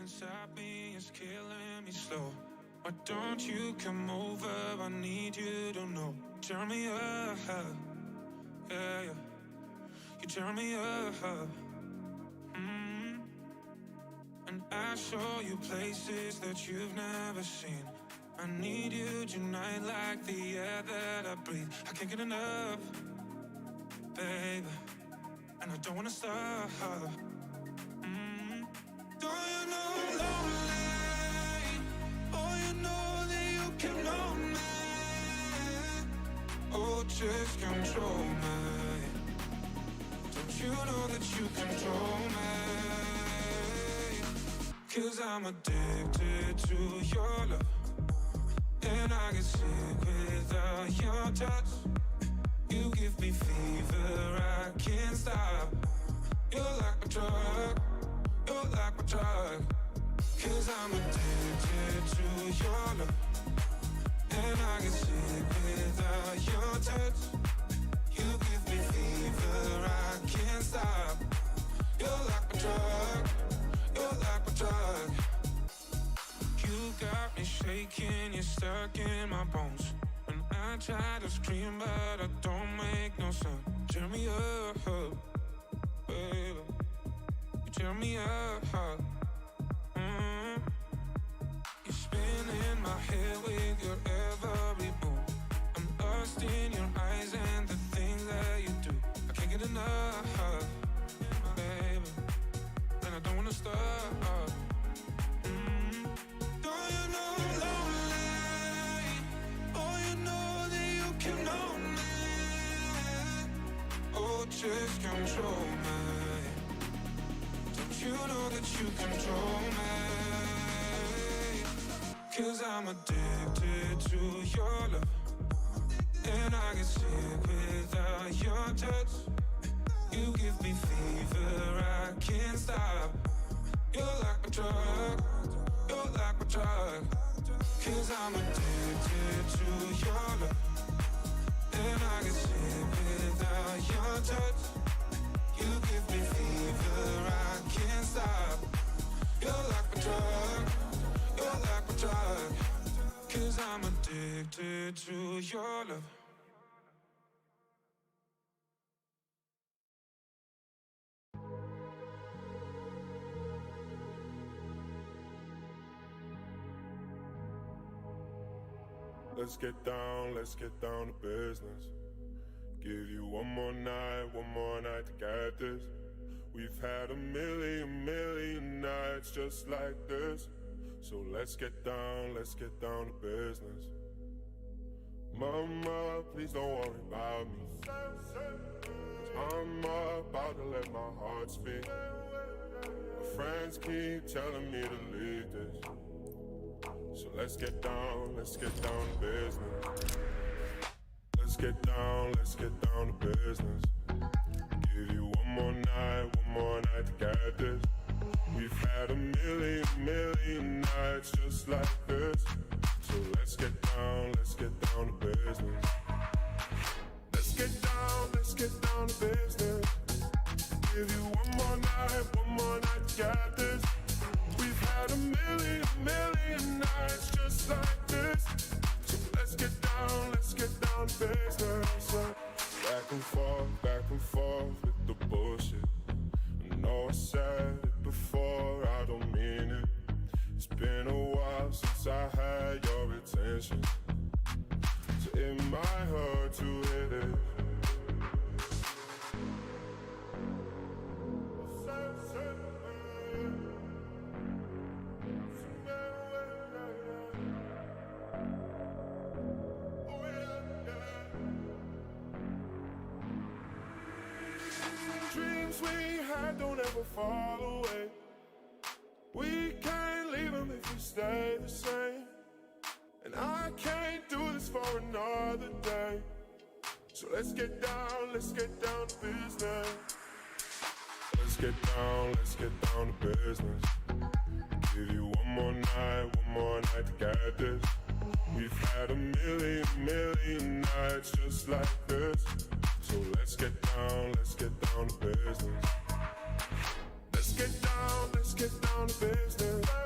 inside me is killing me slow. Why don't you come over? I need you to know. Turn me up, yeah, yeah. You turn me up, And I show you places that you've never seen. I need you tonight like the air that I breathe. I can't get enough, baby, and I don't wanna stop. Do you know lonely? Oh, you know that you can know me. Oh, just control me. Don't you know that you control me? 'Cause I'm addicted to your love, and I get sick without your touch. You give me fever, I can't stop. You're like a drug, you're like my drug. 'Cause I'm addicted to your love, and I get sick without your touch. You give me fever, I can't stop. You're like my drug, you're like my drug. You got me shaking, you're stuck in my bones. When I try to scream but I don't make no sound. Turn me up, baby. You turn me up. You're spinning my head with your every move. I'm lost in your eyes and the things that you do. I can't get enough, baby, and I don't wanna stop. Just control me. Don't you know that you control me? 'Cause I'm addicted to your love, and I get sick without your touch. You give me fever, I can't stop. You're like a drug, you're like a drug. 'Cause I'm addicted to your love, and I get sick without your touch. You give me fever, I can't stop. You're like a drug, you're like a drug. 'Cause I'm addicted to your love. Let's get down to business. Give you one more night to get this. We've had a million nights just like this. So let's get down to business. Mama, please don't worry about me, 'cause I'm about to let my heart speak. My friends keep telling me to leave this. So let's get down to business. Let's get down to business. Give you one more night to get this. We've had a million nights just like this. So let's get down to business. Let's get down to business. Give you one more night to get this. We've had a million nights just like this. So let's get down to business. Back and forth with the bullshit. I know I said it before, I don't mean it. It's been a while since I had your attention, so it might hurt to hit it. Don't ever fall away. We can't leave them if we stay the same. And I can't do this for another day. So let's get down to business. Let's get down to business. Give you one more night to get this. We've had a million nights just like this. So let's get down to business. Let's get down to business.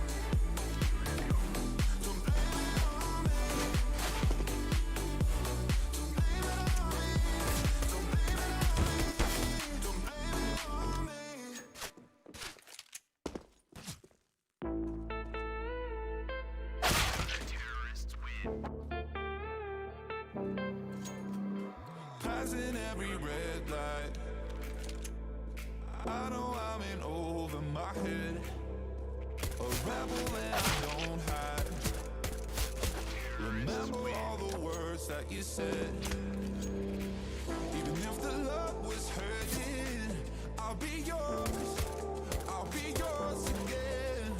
Passing every red light, I know I'm in over my head. A rebel and I don't hide. Remember all the words that you said. Even if the love was hurting, I'll be yours. I'll be yours again.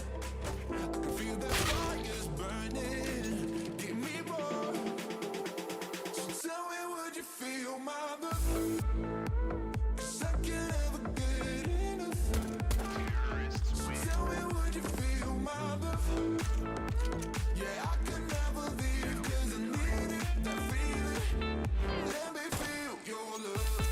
I can feel the fires burning. Give me more. So tell me, would you feel my love? 'Cause I can't ever get enough. So tell me, would you feel my love? Yeah, I can never leave 'cause I need it, that feeling. Let me feel your love.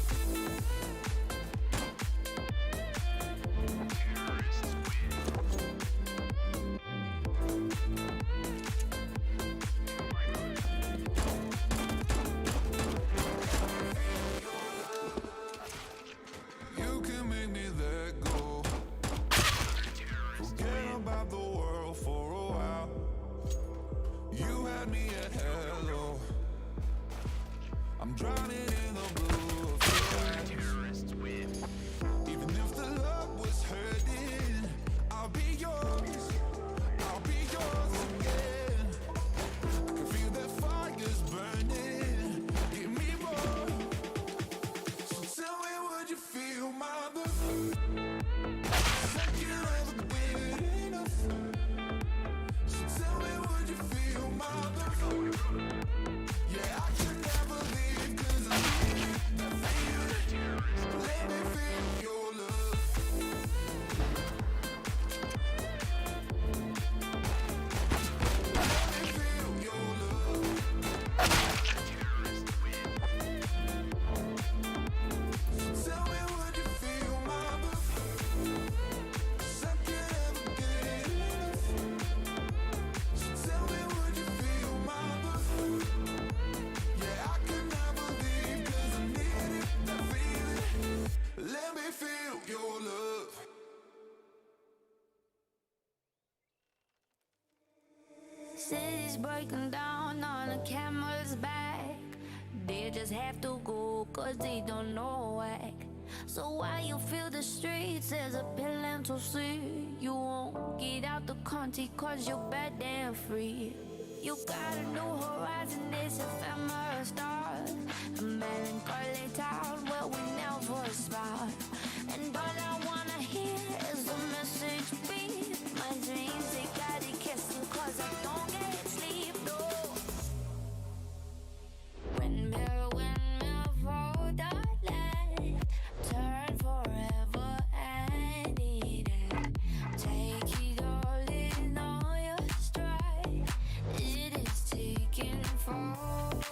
You can make me let go. Forget about the world for a while. You had me at hello. I'm drowning in the blue of your eyes. Even if the love was hurting, I'll be yours. I'll be yours again. I can feel the fires burning. Give me more. So tell me, would you feel my love? 'Cause I can't ever get enough. So tell me, would you feel my love? Yeah, I can never leave 'cause I city's breaking down on a camera's back. They just have to go cause they don't know whack. So while you feel the streets, there's a pill to see. You won't get out the country cause you're bad and free. You got a new horizon, it's ephemeral stars. A melancholy town where we never start. And all I wanna hear is the message beat. My dreams, they got it kissing cause I don't get sleep, no. Windmill, windmill for the light. Turn forever and need it. Take it all in all your stride. It is taking fall.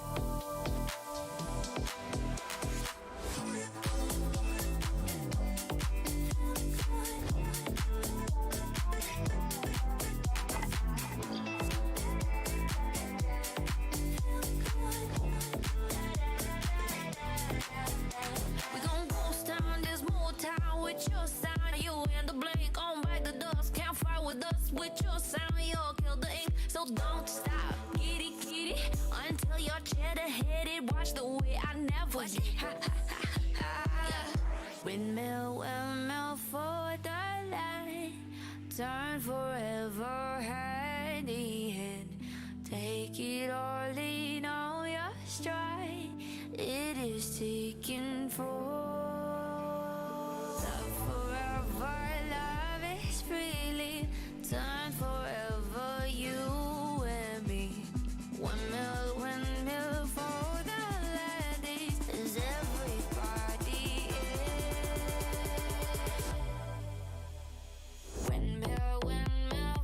We gon' ghost down this Motown with your sound. You and the blink on by the dust. Can't fight with us with your sound. You'll kill the ink, so don't stop. Kitty, kitty, until you're cheddar headed. Watch the way I never did. Ha, ha, ha, ha. Windmill, windmill for the light. Turn forever hand in hand. Take it all in all your stride. It is taken for love forever, love is freely. Turn forever, you and me. Windmill for the ladies. Is everybody in? Windmill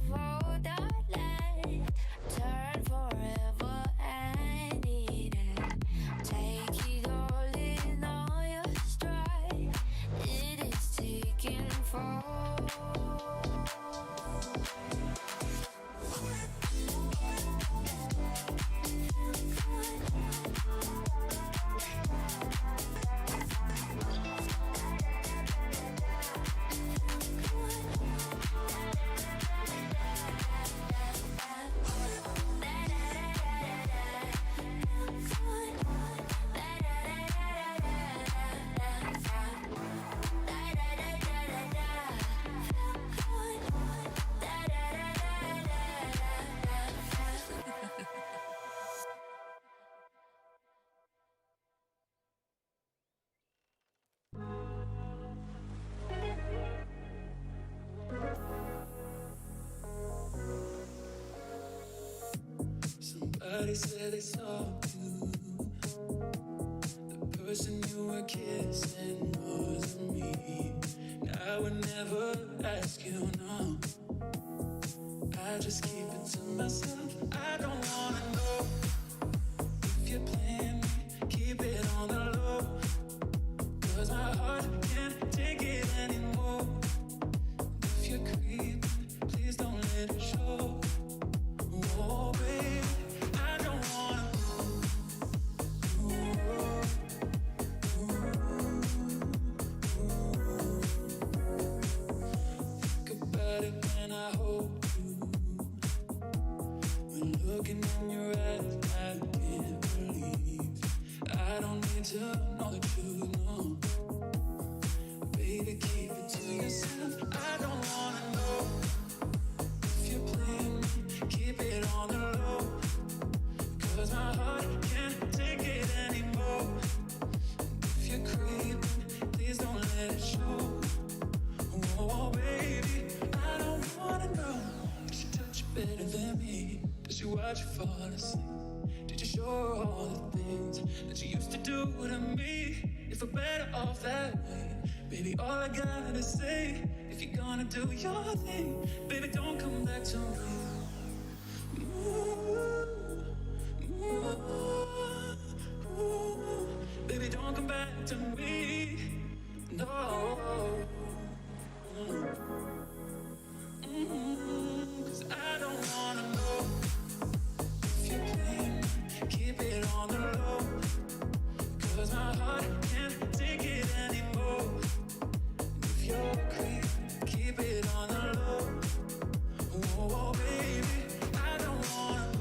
for the light. Turn forever and need it. Take it all in all your stride. It is taken for. Somebody said they saw you. The person you were kissing wasn't me. I would never ask you, no. I just keep it to myself. I don't wanna know if you're playing me. Keep it on the low. Cause my heart can't take it anymore. If you're creeping, please don't let it show. Oh, baby, I don't wanna. Think about it when I hold you. When looking in your eyes, I can't believe. I don't need to know the truth, no. Baby, keep it to yourself. I don't wanna know if you're playing me. Keep it on the low. Cause my heart can't take it anymore. If you're creeping, please don't let it show. Oh, baby, I don't wanna know. Did she touch you better than me? Did she watch you fall asleep? Did you show her all the things that you used to do to me? If we're better off that way, baby, all I gotta say, if you're gonna do your thing, baby, don't come back to me. Baby, don't come back to me. No. Cause I don't wanna know if you're playing me. Keep it on the low. Cause my heart can't take it anymore. If you're creeping, keep it on the low. Oh, baby, I don't wanna.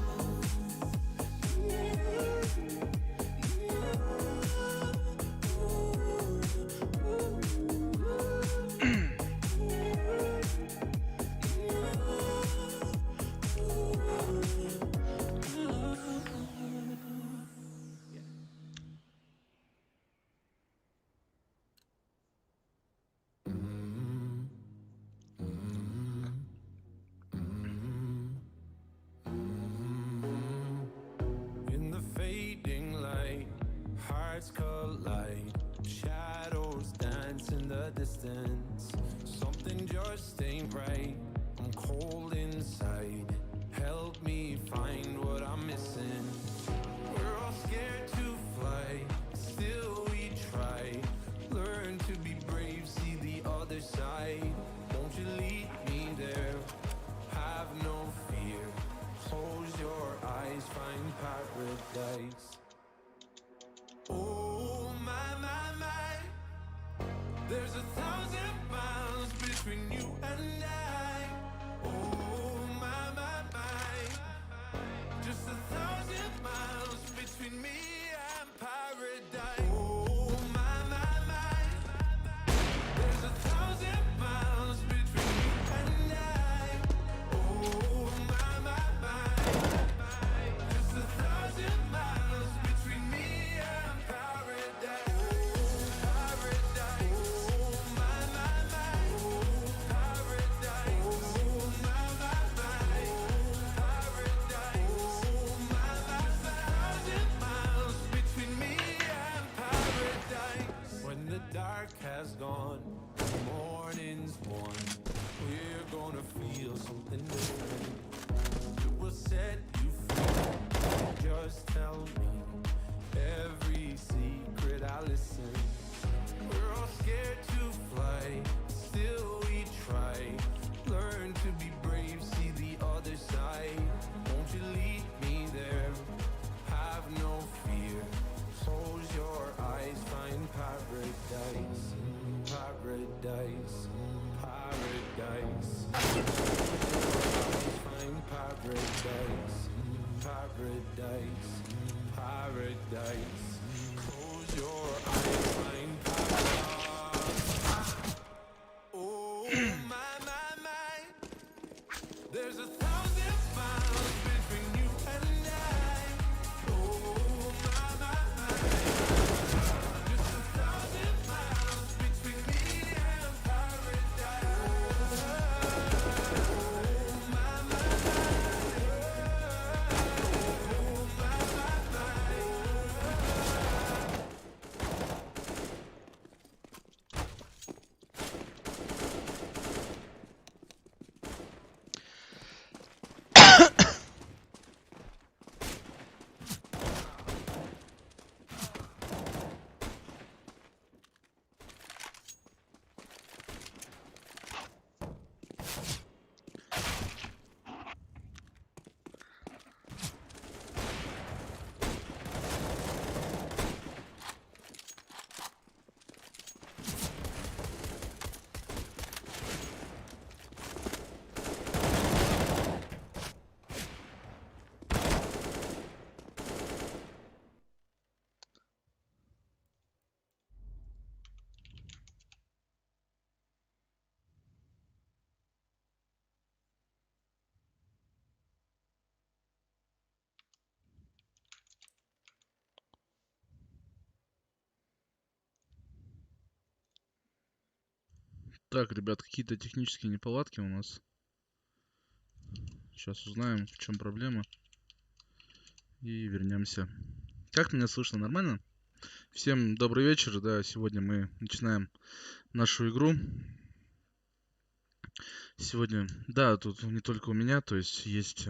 just ain't right. I'm cold inside. Help me find what I'm missing. We're all scared to fly, still we try. Learn to be brave, see the other side. Won't you lead me there? Have no fear. Close your eyes, find paradise. Oh my, there's 1,000 miles between you and I. Oh my, just 1,000 miles between me and paradise. Oh my, there's 1,000 miles between you and I. Oh my, just 1,000 miles between me and paradise. Paradise. Oh my, oh paradise. Oh my, paradise. Oh my, 1,000 miles between me and paradise. When the dark has gone, the morning's won. We're gonna feel something different. It will set you free. Just tell me every secret I listen. We're all scared to fly, still we try. Learn to be brave, see the other side. Won't you lead me there? Have no fear. Close your eyes, find paradise. Paradise. Paradise. Find paradise. Paradise. Paradise. Close your eyes, find paradise. Oh my, there's 1,000 miles between you and I. Oh my, just 1,000 miles between me and paradise. Oh my, Так, ребят, какие-то технические неполадки у нас. Сейчас узнаем, в чем проблема. И вернемся. Как меня слышно? Нормально? Всем добрый вечер. Да, сегодня мы начинаем нашу игру. Сегодня, да, тут не только у меня, то есть есть...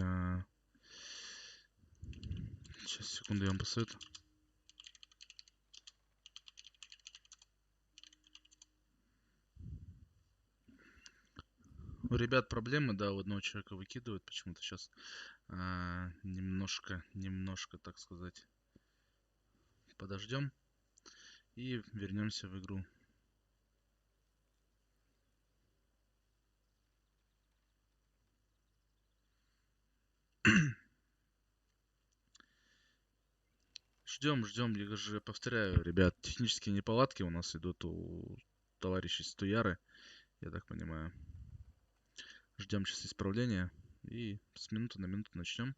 Сейчас, секунду, я вам посоветую. У ребят проблемы, да, у одного человека выкидывают почему-то сейчас. Немножко, так сказать, подождем и вернемся в игру. Ждем, я же повторяю, ребят, технические неполадки у нас идут у товарищей Стуяры, я так понимаю. Ждем сейчас исправления и с минуты на минуту начнем.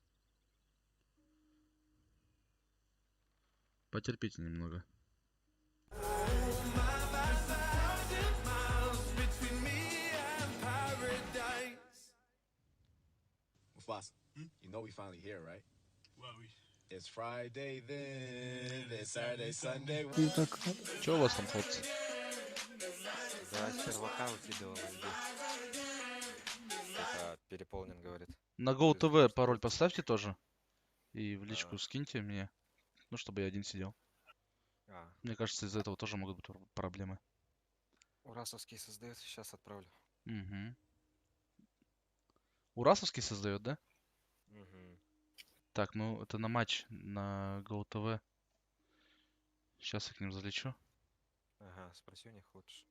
Потерпите немного. Mufasa, you know we finally here, right? It's Friday then, it's Saturday, Sunday. Что у вас там, хлопцы? Да, сервака выкидывал везде. переполнен, говорит. На Без GoTV того, пароль что- поставьте тоже. И в личку А. скиньте мне. Ну, чтобы я один сидел. А, Мне кажется, из-за этого тоже могут быть проблемы. Урасовский создает, сейчас отправлю. Угу. Урасовский создает, да? Мгм. Так, ну это на матч на GoTV. Сейчас я к ним залечу. Ага, спроси у них лучше.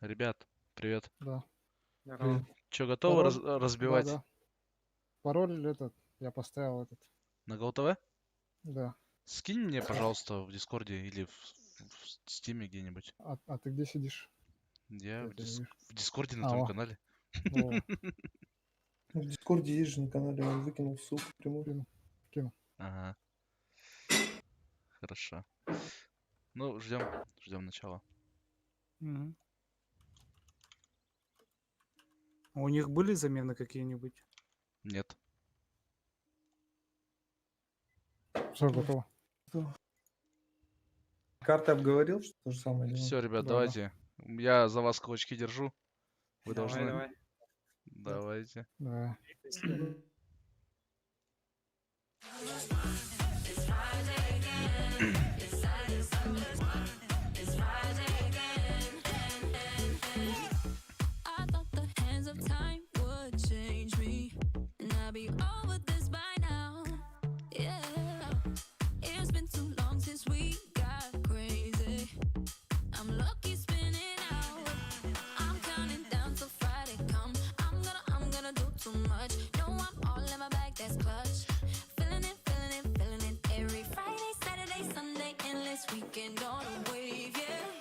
Ребят, привет. Да. Здорово. Че, готовы Пароль? разбивать Да, да. Пароль этот, я поставил этот. на GoTV? Да. Скинь мне, пожалуйста, в Дискорде или в Стиме где-нибудь. А ты где сидишь? Я Я в, это не вижу. в Дискорде на А, твоем о. канале. О, В Дискорде есть же на канале, он выкинул ссылку прямую. Ага. Хорошо. Ну, ждем начала. Мгм. А у них были замены какие-нибудь? Нет. все готово. Карты обговорил, что то же самое делаем? Все, ребят, Да, давайте. Я за вас кулачки держу. Вы должны. давай. Давайте. Да. I thought the hands of time would change me, and I'd be over this by now. Yeah, it's been too long since we got crazy. I'm lucky spinning out. I'm counting down till Friday come. I'm gonna do too much. No, I'm all in my bag, that's clutch. Feeling it, feeling it, feeling it. Every Friday, Saturday, Sunday, endless weekend on a wave, yeah.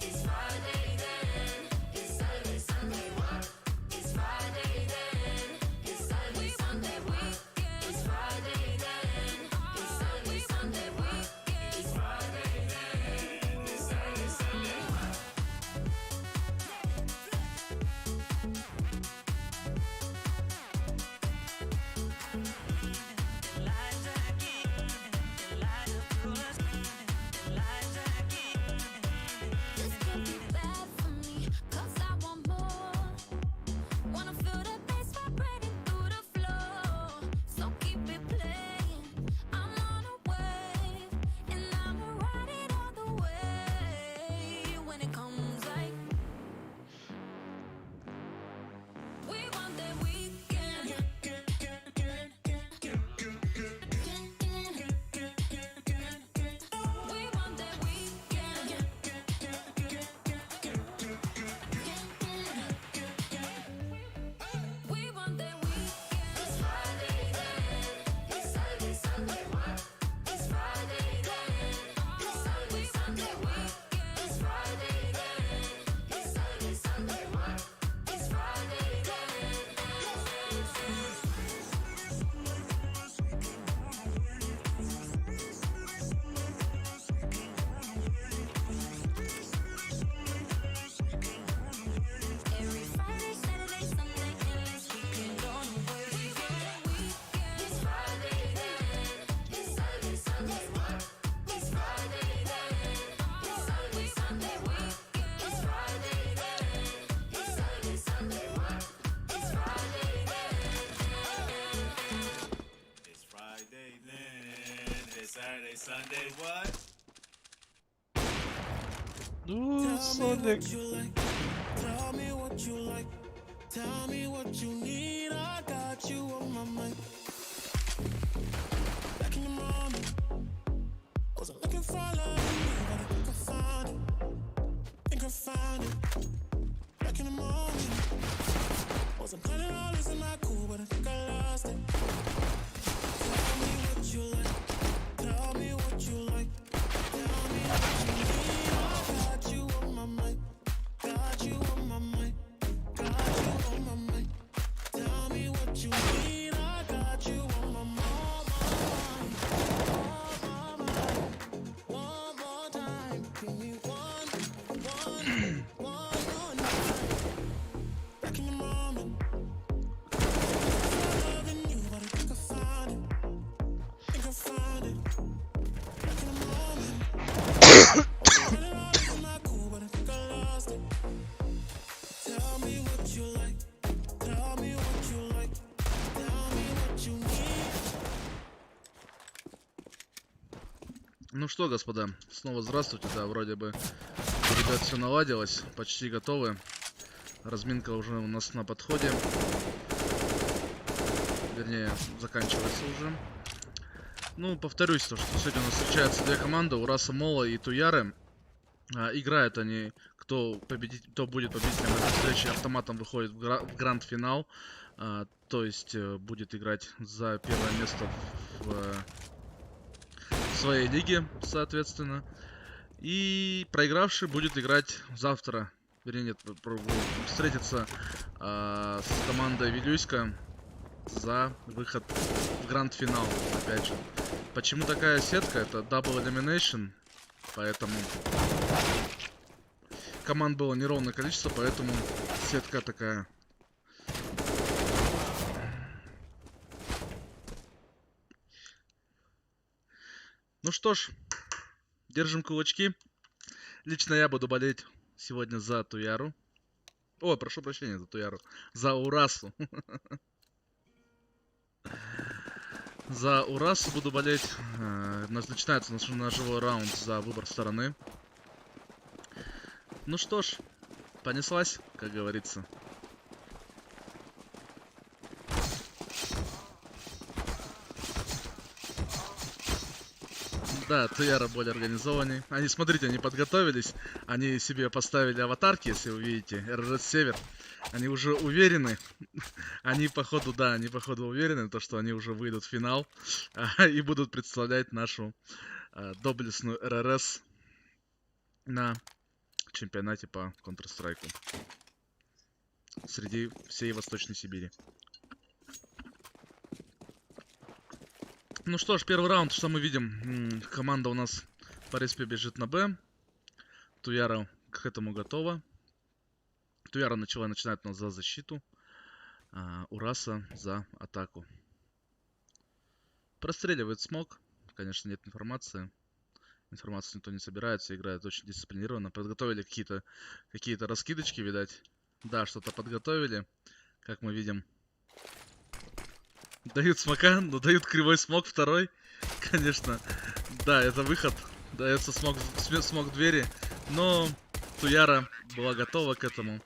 It's Friday then. It's Saturday, Sunday, what? It's Friday then. It's Saturday, Sunday, weekend. It's Friday then. It's Saturday, Sunday, weekend. It's Friday then. It's Saturday, Sunday, what? This could be bad for me, 'cause I want more. Wanna feel the bass vibrating through the floor. So keep it playing. I'm on a wave, and I'ma ride it all the way. When it comes like we want that weekend. We want that weekend. We want that weekend. It's Friday then. It's Saturday, Sunday, what? It's Friday then. It's Saturday, Sunday, weekend. It's Friday then. It's Saturday, Sunday, what? It's Friday then. Every Friday, Saturday, Sunday, endless weekend on a wave. It's Friday then. It's Saturday, Sunday, what? It's Friday then. It's Saturday, Sunday, weekend. It's Friday then. It's Saturday, Sunday, what? It's Friday It's Friday then. It's Saturday, Sunday, what? Ну, Соник. Tell me what you like. Tell me what you need. I got you on my mind. Back in the morning, wasn't looking for love, but I think I found it. Think I found it. Back in the morning, wasn't planning on losing my cool, but I think I lost it. Tell me what you like. Tell me what you like. Tell me what you need. I got you on my mind. Got you on my mind. Got you on my mind. Tell me what you need. I got you on my mind. One more time. Give me one more night. Back in the moment. Ну что, господа, снова здравствуйте. Да, вроде бы у ребят все наладилось, почти готовы. Разминка уже у нас на подходе. Вернее, заканчивается уже. Ну, повторюсь, то, что сегодня у нас встречаются две команды, Ураса Мола и Туяры. Играют они, кто будет победителем этой встречи, автоматом выходит в гранд-финал. То есть будет играть за первое место в своей лиге, соответственно. И проигравший будет играть завтра. Вернее, нет, встретиться с командой Вилюйска за выход в гранд-финал, опять же. Почему такая сетка? Это Double Elimination, поэтому команд было неровное количество, поэтому сетка такая. Ну что ж, держим кулачки. Лично я буду болеть сегодня за Туяру. О, прошу прощения, за Туяру. За Урасу. За Урасу буду болеть. Начинается ножевой раунд за выбор стороны. Ну что ж, понеслась, как говорится. Да, Туяра более организованней. Они, смотрите, они подготовились. Они себе поставили аватарки, если вы видите. РРС Север. Они уже уверены. Они, походу, да, они, походу, уверены, то, что они уже выйдут в финал. И будут представлять нашу доблестную РРС на чемпионате по Counter-Strike среди всей Восточной Сибири. Ну что ж, первый раунд, что мы видим? Команда у нас по респе бежит на Б. Туяра к этому готова. Туяра начинает у нас за защиту. Ураса за атаку. Простреливает смог. Конечно, нет информации. Информацию никто не собирается. Играет очень дисциплинированно. Подготовили какие-то раскидочки, видать. Да, что-то подготовили. Как мы видим. Дают смока, но дают кривой смог второй. Конечно. Да, это выход. Дается смог в двери. Но Туяра была готова к этому.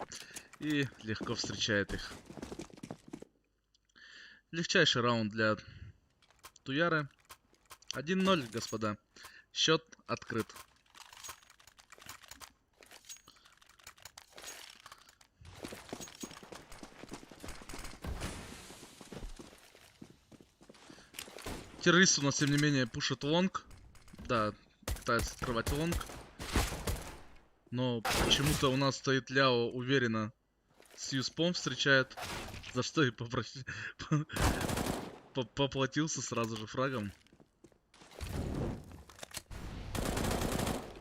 И легко встречает их. Легчайший раунд для Туяры. 1-0, господа. Счет открыт. Террорист у нас, тем не менее, пушит лонг. Да, пытается открывать лонг. Но почему-то у нас стоит Ляо уверенно с юспом встречает. За что и поплатился сразу же фрагом.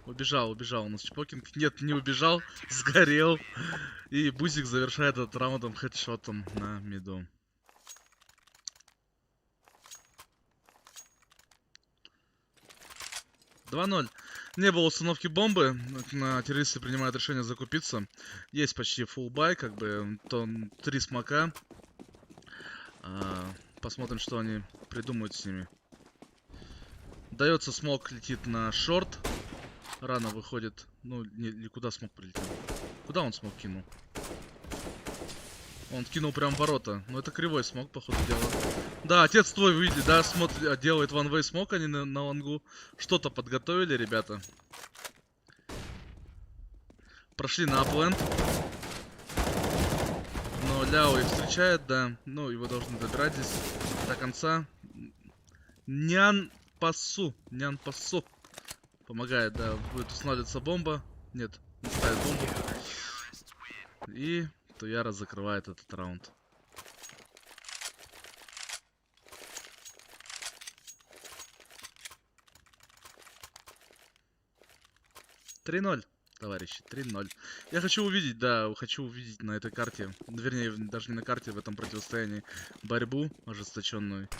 Убежал у нас Чпокинг. Нет, не убежал, сгорел. И Бузик завершает этот раундом хедшотом на миду. Не было установки бомбы. На террористы принимают решение закупиться. Есть почти full buy, как бы. То 3 смока. Посмотрим, что они придумают с ними. Дается смок, летит на шорт. Рано выходит. Ну, не куда смог прилетел. Куда он смог кинул? Он кинул прям в ворота. Ну, это кривой смог, походу, дела. Да, отец твой, видите, да, смотрит, делает one-way смог, они на лонгу. Что-то подготовили, ребята. Прошли на апленд. Но Ляо их встречает, да. Ну, его должны добирать здесь до конца. Нян Пасу. Помогает, да. Будет устанавливаться бомба. Нет, не ставит бомбу. И Туяра закрывает этот раунд. Товарищи, 3-0. Я хочу увидеть, да, на этой карте, вернее, даже не на карте, в этом противостоянии, борьбу ожесточенную.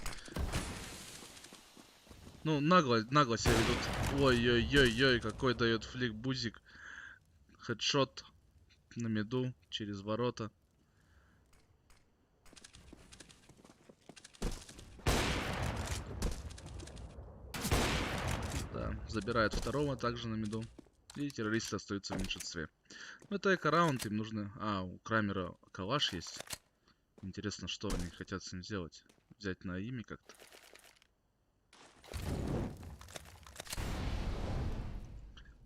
Ну, нагло себя ведут. Ой-ой-ой-ой, какой дает флик Бузик. Хедшот на миду, через ворота. Да, забирает второго также на миду. И террористы остаются в меньшинстве. Ну, это эко-раунд, им нужно... А, у Крамера калаш есть. Интересно, что они хотят с ним сделать. Взять на ими как-то.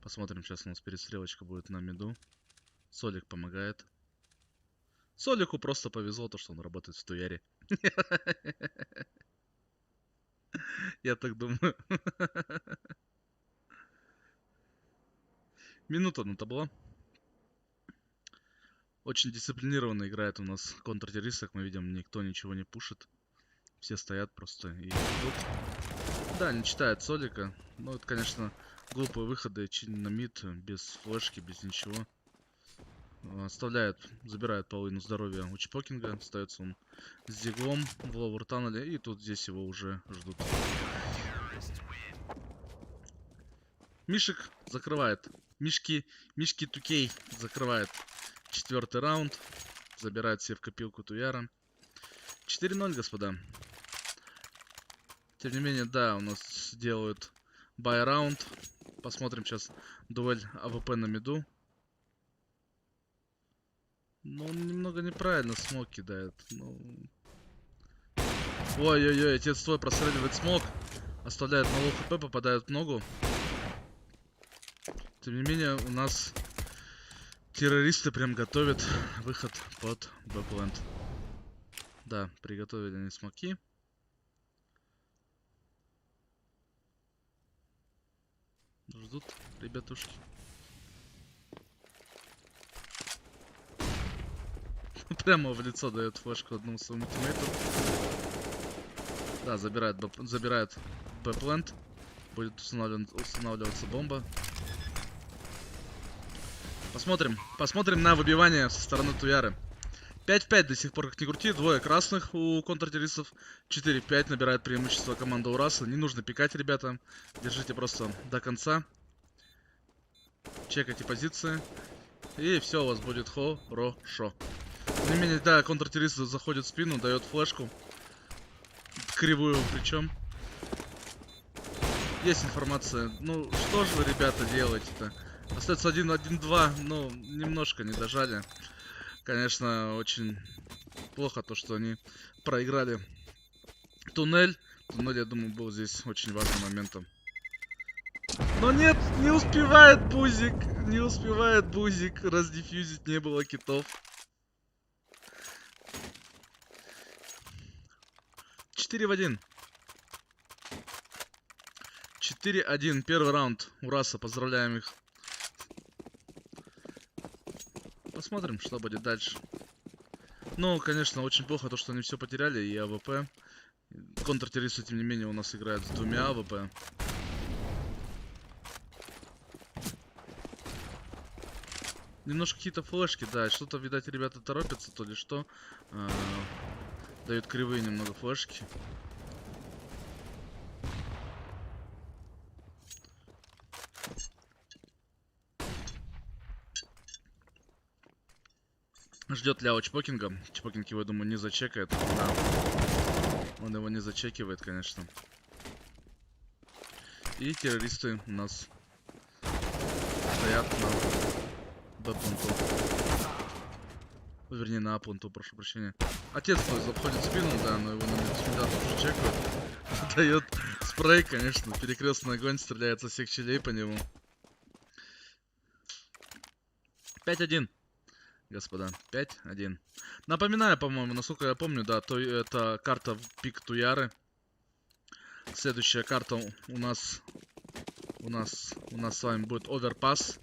Посмотрим, сейчас у нас перестрелочка будет на миду. Солик помогает. Солику просто повезло, то, что он работает в Туяре. Я так думаю. Минута на табло. Очень дисциплинированно играет у нас контртеррорист, как мы видим, никто ничего не пушит. Все стоят просто и ждут. Да, не читает Солика. Ну, это, конечно, глупые выходы на мид, без флешки, без ничего. Оставляет, забирает половину здоровья у Чпокинга. Остается он с диглом в ловер таннеле. И тут здесь его уже ждут. Мишек закрывает. Мишки Тукей закрывает 4-й раунд. Забирает себе в копилку Туяра. 4-0, господа. Тем не менее, да, у нас делают бай-раунд. Посмотрим сейчас дуэль АВП на миду. Ну, он немного неправильно смог кидает. Ну... Ой-ой-ой, отец твой простреливает смог. Оставляет на лоу хп, попадает в ногу. Тем не менее, у нас террористы прям готовят выход под бэкленд. Да, приготовили они смоки. Ждут ребятушки. Прямо в лицо дает флешку одному своему тиммейту. Да, забирает бэкленд. Будет устанавливаться бомба. Посмотрим на выбивание со стороны Туяры. 5-5 до сих пор, как ни крути. Двое красных у контртеррористов. 4-5 набирает преимущество команда Ураса. Не нужно пикать, ребята. Держите просто до конца. Чекайте позиции. И все у вас будет хорошо. Тем не менее, да, контртеррорист заходит в спину, дает флешку. Кривую причем. Есть информация. Ну, что же вы, ребята, делаете-то? Остается 1-1-2, но немножко не дожали. Конечно, очень плохо то, что они проиграли туннель. Туннель, я думаю, был здесь очень важным моментом. Но нет, не успевает Бузик. Не успевает Бузик. Раздефьюзить, не было китов. 4-1. 4-1. Первый раунд. Ураса, поздравляем их. Посмотрим, что будет дальше. Ну, конечно, очень плохо то, что они все потеряли. И АВП. Контртеррористы, тем не менее, у нас играют с двумя АВП. Немножко какие-то флешки, да. Что-то, видать, ребята торопятся, то ли что. Дают кривые немного флешки. Ждет Ляо Чпокинга. Чпокинг его, я думаю, не зачекает. Да. Он его не зачекивает, конечно. И террористы у нас стоят на Б-пункту. Вернее, на А-пункту, прошу прощения. Отец твой заходит в спину, да, но его на медсмеда тоже чекают. Дает спрей, конечно, перекрестный огонь, стреляет со всех щелей по нему. 5-1. Господа, 5-1. Напоминаю, по-моему, насколько я помню, да, то это карта пик Туяры. Следующая карта у нас с вами будет оверпасс.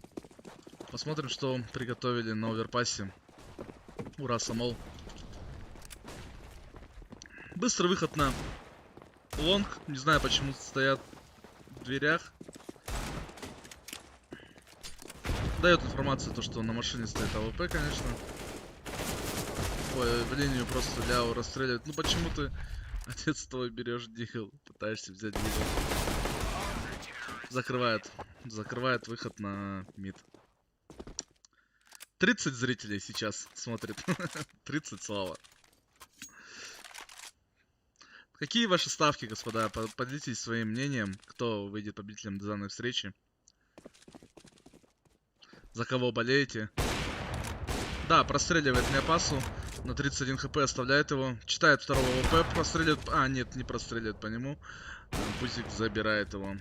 Посмотрим, что приготовили на оверпассе. Ура, Самол. Быстрый выход на лонг. Не знаю, почему стоят в дверях. Дает информацию, то, что на машине стоит АВП, конечно. Ой, в линию просто Ляо расстреливает. Ну почему ты, отец твой, берешь дигл? Пытаешься взять дигл. Закрывает выход на мид. 30 зрителей сейчас смотрит. 30, слава. Какие ваши ставки, господа? Поделитесь своим мнением, кто выйдет победителем данной встречи. За кого болеете? Да, простреливает Миапасу. На 31 хп оставляет его. Читает второго ВП, простреливает. А, нет, не простреливает по нему. Бузик забирает его.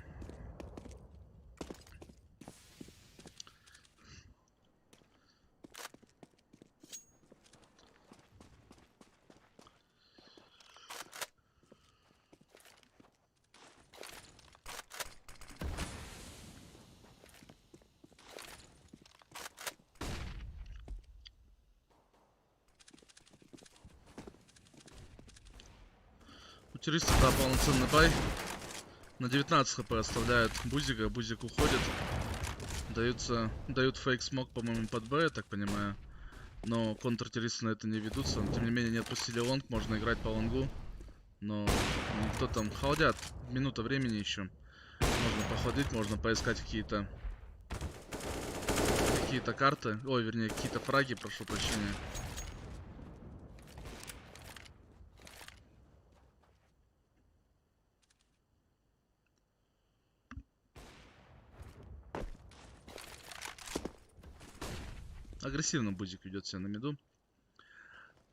У террориста, да, полноценный бай. На 19 хп оставляет Бузика. Бузик уходит. Дают фейк смог, по-моему, под Б, я так понимаю. Но контртеррористы на это не ведутся. Тем не менее, не отпустили лонг. Можно играть по лонгу. Но никто там... Холодят. Минута времени еще. Можно походить, можно поискать какие-то карты. Ой, вернее, какие-то фраги, прошу прощения. Агрессивно Бузик ведет себя на миду.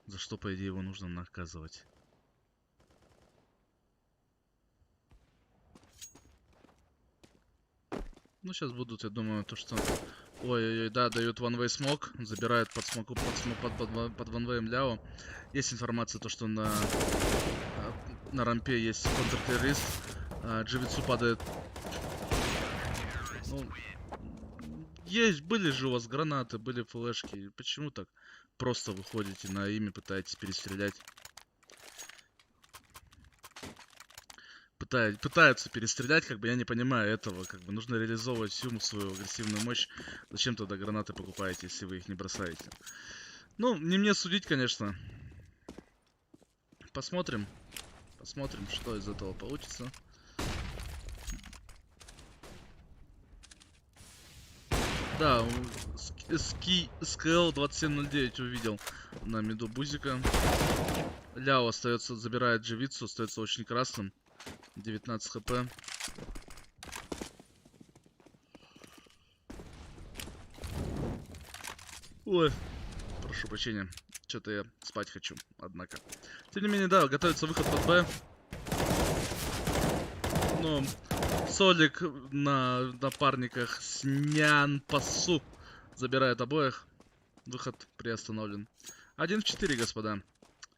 За что, по идее, его нужно наказывать. Ну, сейчас будут, я думаю, то, что... Ой-ой-ой, да, дают one-way смог. Забирает под смоку, под one-way Ляо. Есть информация, то, что на рампе есть контртеррорист. Дживицу падает. Ну, были же у вас гранаты, были флешки. Почему так просто выходите на ими, пытаетесь перестрелять? Пытаются перестрелять, как бы я не понимаю этого. Как бы нужно реализовывать всю свою агрессивную мощь. Зачем тогда гранаты покупаете, если вы их не бросаете? Ну, не мне судить, конечно. Посмотрим. Посмотрим, что из этого получится. Да, СКЛ 2709 увидел на миду Бузика. Ляо остается, забирает Дживицу, остается очень красным. 19 хп. Ой, прошу прощения. Что-то я спать хочу, однако. Тем не менее, да, готовится выход под Б. Но Солик на напарниках Снян Пасу забирает обоих. Выход приостановлен. 1 в 4, господа.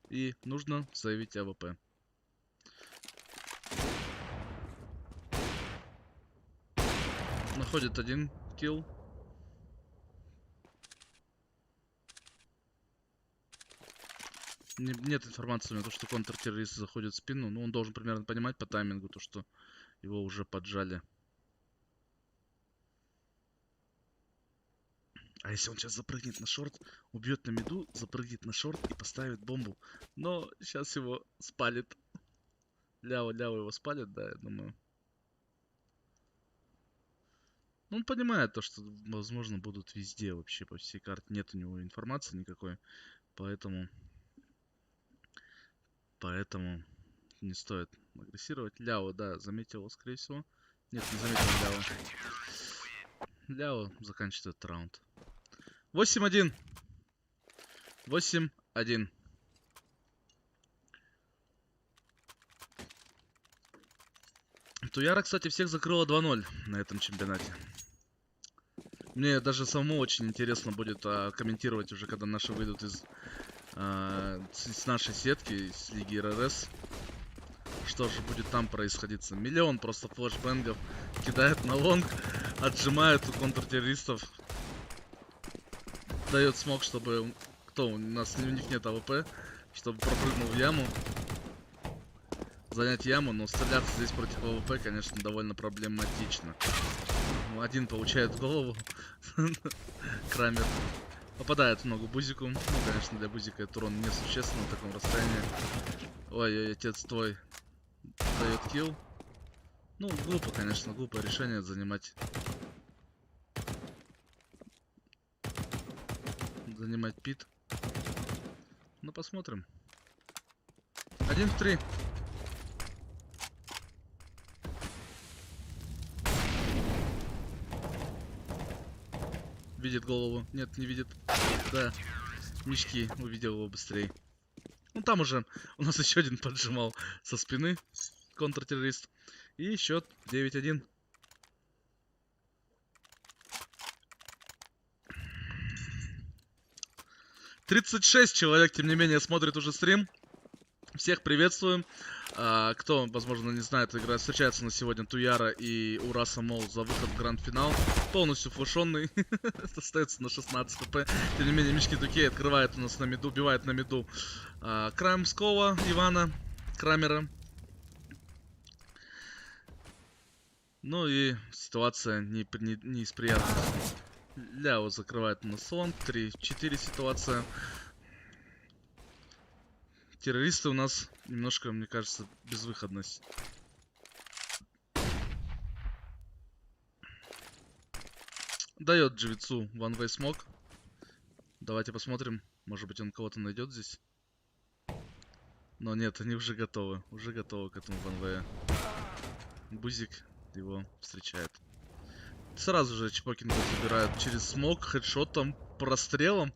И нужно заявить АВП. Находит один килл. Нет информации на то, что контртеррорист заходит в спину. Но он должен примерно понимать по таймингу, то, что его уже поджали. А если он сейчас запрыгнет на шорт, убьет на миду, запрыгнет на шорт и поставит бомбу. Но сейчас его спалит. Ляо его спалит, да, я думаю. Он понимает то, что, возможно, будут везде вообще по всей карте. Нет у него информации никакой. Поэтому не стоит агрессировать. Ляо, да, заметил его, скорее всего. Нет, не заметил Ляо. Ляо заканчивает этот раунд. 8-1. 8-1. Туяра, кстати, всех закрыла 2-0 на этом чемпионате. Мне даже самому очень интересно будет комментировать уже, когда наши выйдут с нашей сетки, из Лиги РРС. Что же будет там происходить? Миллион просто флешбэнгов кидает на лонг, отжимает у контртеррористов. Дает смог, чтобы... у них нет АВП, чтобы пропрыгнул в яму. Занять яму, но стреляться здесь против АВП, конечно, довольно проблематично. Один получает в голову. Крамер. Попадает в ногу Бузику. Ну, конечно, для Бузика этот урон несущественно на таком расстоянии. Ой, отец твой дает килл. Ну, глупо, конечно, глупое решение занимать пит. Ну, посмотрим. 1 в 3. Видит голову. Нет, не видит. Да. Мишки увидел его быстрее. Ну там уже у нас еще один поджимал со спины. Контртеррорист. И счет 9-1. «36 человек, тем не менее, смотрит уже стрим. Всех приветствуем. Кто, возможно, не знает, игра встречается на сегодня Туяра и Ураса Мол за выход в гранд-финал. Полностью флешонный. Остается на 16 хп. Тем не менее, Мишки Дукей открывает у нас на миду, убивает на миду Крамского Ивана Крамера. Ну и ситуация не из приятных. Ляо закрывает у нас слон. 3-4 ситуация. Террористы у нас немножко, мне кажется, безвыходность. Дает Дживицу One Way Smoke. Давайте посмотрим. Может быть, он кого-то найдет здесь. Но нет, они уже готовы. Уже готовы к этому One Way. Бузик его встречает. Сразу же Чпокинга забирают через смог, хедшотом, прострелом.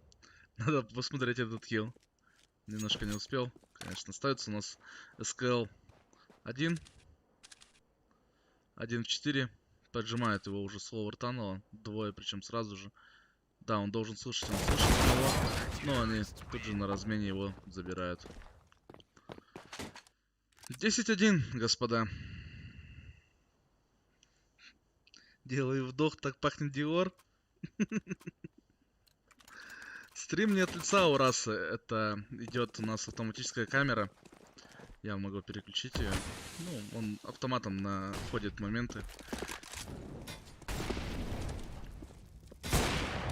Надо посмотреть этот килл. Немножко не успел. Конечно, остается у нас СКЛ 1. 1 в 4. Поджимает его уже Слово Ртанова. Двое, причем сразу же. Да, он должен слышать, он слышит его. Но они тут же на размене его забирают. 10-1, господа. Делаю вдох, так пахнет Диор. Стрим не от лица у расы. Это идет у нас автоматическая камера. Я могу переключить ее. Ну, он автоматом находит моменты.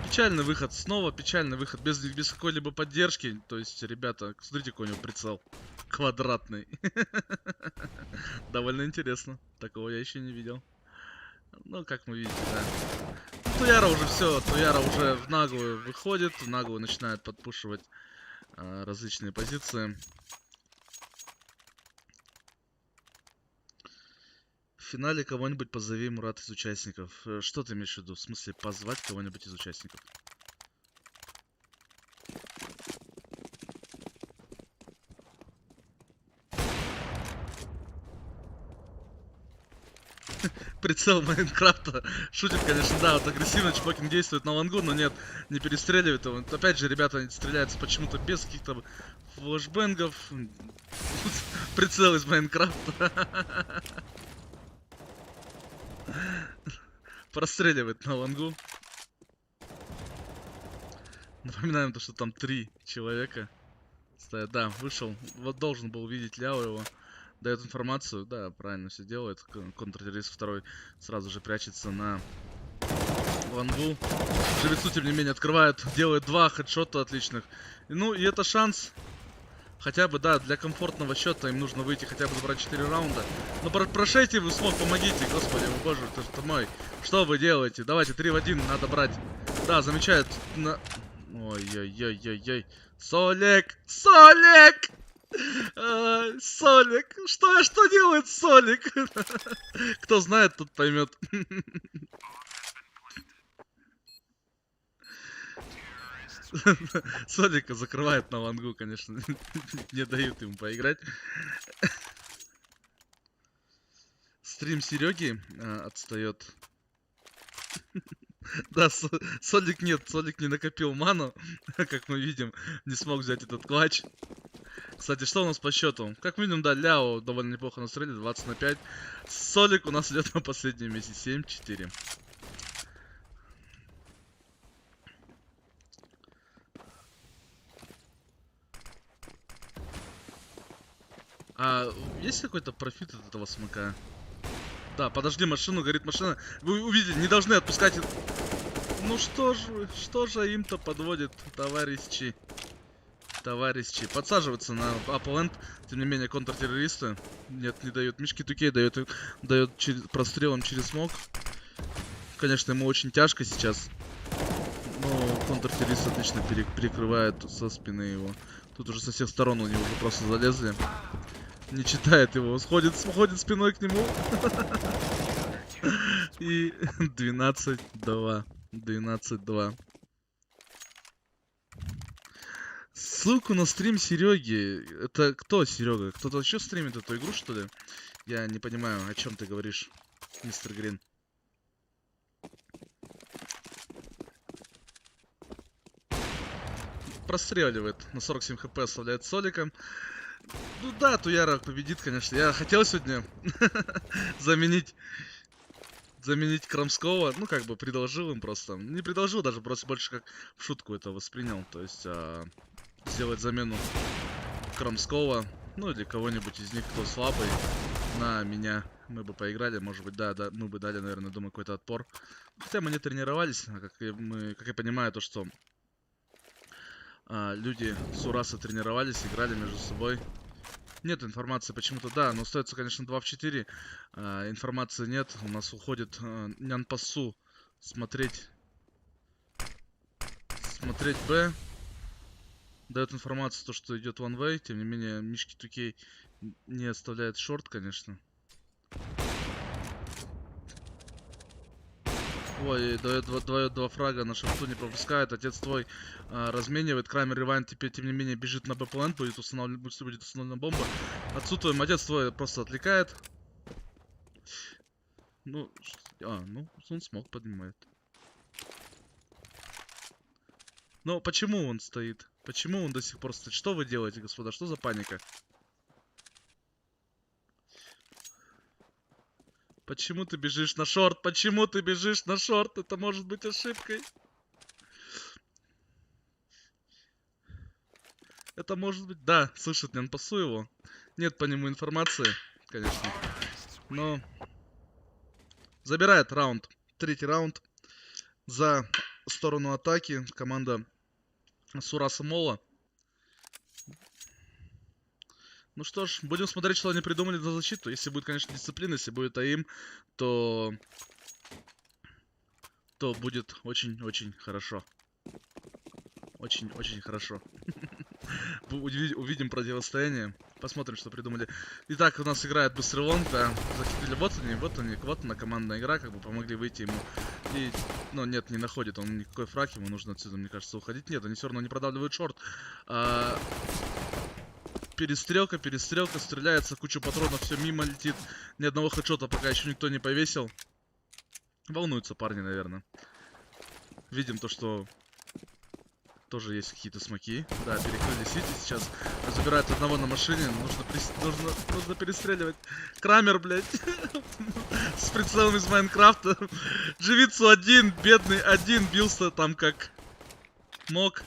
Печальный выход. Снова печальный выход. Без какой-либо поддержки. То есть, ребята, смотрите, какой у него прицел. Квадратный. Довольно интересно. Такого я еще не видел. Ну, как мы видим, да. Туяра уже все. Туяра уже в наглую выходит. В наглую начинает подпушивать различные позиции. В финале кого-нибудь позови, Мурат, из участников. Что ты имеешь в виду? В смысле, позвать кого-нибудь из участников? Прицел Майнкрафта. Шутит, конечно, да, вот агрессивно Чпокин действует на лонгу, но нет, не перестреливает его. Опять же, ребята стреляются почему-то без каких-то флешбэнгов. Прицел из Майнкрафта. Простреливает на лонгу. Напоминаем то, что там 3 человека стоят. Да, вышел. Вот должен был видеть Ляо его. Дает информацию. Да, правильно все делает. Контртеррорист второй сразу же прячется на лонгу. Живецу, тем не менее, открывает. Делает 2 хедшота отличных. Ну, и это шанс. Хотя бы, да, для комфортного счета им нужно выйти хотя бы забрать 4 раунда. Но прошейте вы смог, помогите. Господи, боже ты мой. Что вы делаете? Давайте 3 в 1, надо брать. Да, замечает. Ой-ой-ой-ой-ой. Солик! Солик! Солик! Что делает Солик? Кто знает, тот поймет. Солика закрывает на лонгу, конечно. Не дают ему поиграть. Стрим Сереги отстает. Да, Солик нет, Солик не накопил ману. Как мы видим, не смог взять этот клатч. Кстати, что у нас по счету? Как минимум, да, Ляо довольно неплохо настрелили, 20 на 5. Солик у нас идет на последнем месте, 7-4. А есть какой-то профит от этого смока? Да, подожди машину, горит машина. Вы увидели, не должны отпускать. Ну что же им-то подводит, товарищи? Товарищи. Подсаживаться на оппонент. Тем не менее, контртеррористы. Нет, не дает. Мишки Тукей дает прострелом через смог. Конечно, ему очень тяжко сейчас. Но контртеррорист отлично перекрывает со спины его. Тут уже со всех сторон у него уже просто залезли. Не читает его. Сходит спиной к нему. И 12-2. 12-2. Ссылку на стрим Сереги. Это кто, Серега? Кто-то еще стримит эту игру, что ли? Я не понимаю, о чем ты говоришь, мистер Грин. Простреливает. На 47 хп оставляет Солика. Ну да, Туяра победит, конечно. Я хотел сегодня заменить Крамского. Ну, как бы предложил им просто. Не предложил даже, просто больше как в шутку это воспринял. То есть сделать замену Крамского. Ну, или кого-нибудь из них, кто слабый, на меня. Мы бы поиграли, может быть, да, мы бы дали, наверное, думаю, какой-то отпор. Хотя мы не тренировались, как я понимаю, то, что люди с Ураса тренировались, играли между собой. Нет информации почему-то, да, но остается, конечно, 2 в 4. Информации нет. У нас уходит Нянпасу смотреть Б. Дает информацию, то, что идет one way. Тем не менее, Мишки Тукей не оставляет шорт, конечно. Ой, дает два фрага на шорту, не пропускает. Отец твой разменивает. Крамер Ревайн теперь, тем не менее, бежит на Б-план. Будет установлена бомба. Отцу твой, отец твой просто отвлекает. Ну, он смог поднимает. Но почему он стоит? Почему он до сих пор стоит? Что вы делаете, господа? Что за паника? Почему ты бежишь на шорт? Почему ты бежишь на шорт? Это может быть ошибкой. Это может быть... Да, слышит Нянпасу его. Нет по нему информации, конечно. Но... Забирает раунд. 3-й раунд. За сторону атаки команда Сураса Мола. Ну что ж, будем смотреть, что они придумали за защиту. Если будет, конечно, дисциплина, если будет АИМ, то будет очень-очень хорошо. Очень-очень хорошо. Увидим противостояние. Посмотрим, что придумали. Итак, у нас играет быстрый лонг, да. Захитрили. Вот она, командная игра, как бы помогли выйти ему. И, ну, нет, не находит он никакой фраг, ему нужно отсюда, мне кажется, уходить. Нет, они все равно не продавливают шорт. Перестрелка, стреляется, куча патронов, все мимо летит. Ни одного хедшота пока еще никто не повесил. Волнуются парни, наверное. Видим то, что тоже есть какие-то смоки. Да, перекрыли Сити сейчас. Забирают одного на машине. Нужно перестреливать. Крамер, блядь. С прицелом из Майнкрафта. Дживицу один, бедный один, бился там как мог.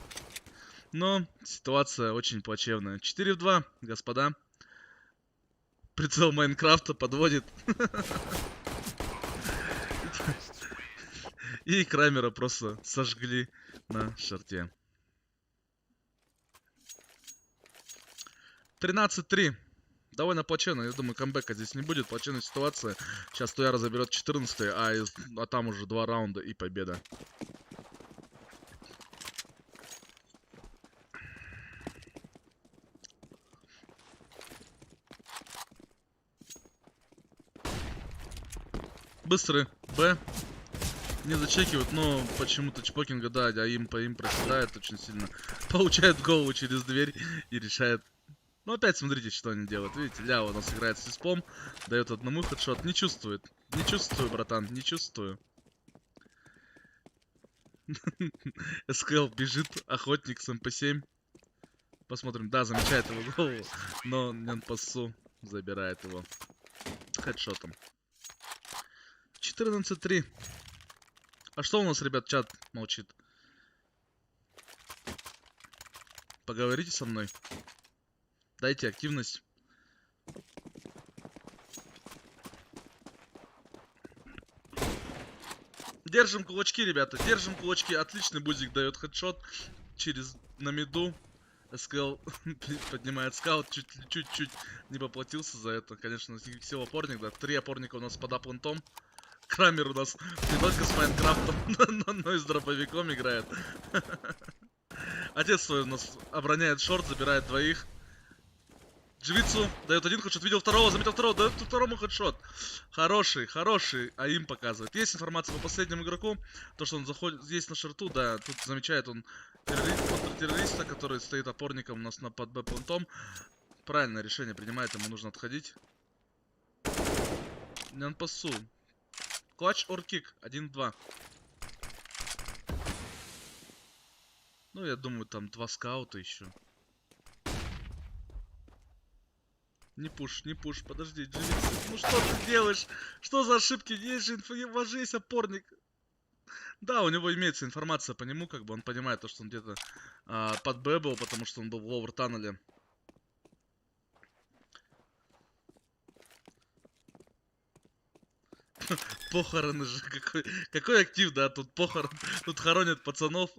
Но ситуация очень плачевная. 4 в 2, господа. Прицел Майнкрафта подводит. И Крамера просто сожгли на шорте. 13-3. Довольно плачевно. Я думаю, камбэка здесь не будет. Плачевная ситуация. Сейчас Туяра заберет 14-й, а там уже 2 раунда и победа. Быстрый Б. Не зачекивают, но почему-то чпокинга, да, им проседает очень сильно. Получает голову через дверь и решает. Ну, опять смотрите, что они делают. Видите, Ляо у нас играет с испом. Дает одному хедшот. Не чувствует. Не чувствую, братан, не чувствую. СКЛ бежит, охотник с МП7. Посмотрим. Да, замечает его голову. Но Нянпасу забирает его хедшотом. 14-3. А что у нас, ребят, чат молчит? Поговорите со мной. Дайте активность. Держим кулачки, ребята. Держим кулачки. Отличный бузик дает хедшот. На миду. СКЛ поднимает скаут. Чуть-чуть не поплатился за это. Конечно, сел опорник, да. 3 опорника у нас под аплантом. Крамер у нас не только с Майнкрафтом, но и с дробовиком играет. Отец свой у нас обороняет шорт, забирает 2. Дживицу дает 1 хедшот, видел второго, заметил второго, дает второму хедшот. Хороший, АИМ показывает. Есть информация по последнему игроку, то, что он заходит здесь на шорту, да, тут замечает он контртеррориста, который стоит опорником у нас под Б-пунктом. Правильное решение принимает, ему нужно отходить. Нянпасу. Клатч or кик. 1-2. Ну, я думаю, там 2 скаута еще. Не пуш, подожди, Дживикс. Ну что ты делаешь? Что за ошибки? Есть же у вас же есть опорник. Да, у него имеется информация по нему, как бы он понимает то, что он где-то под Б был, потому что он был в ловер-таннеле. Похороны же, какой актив, да, тут похорон, тут хоронят пацанов.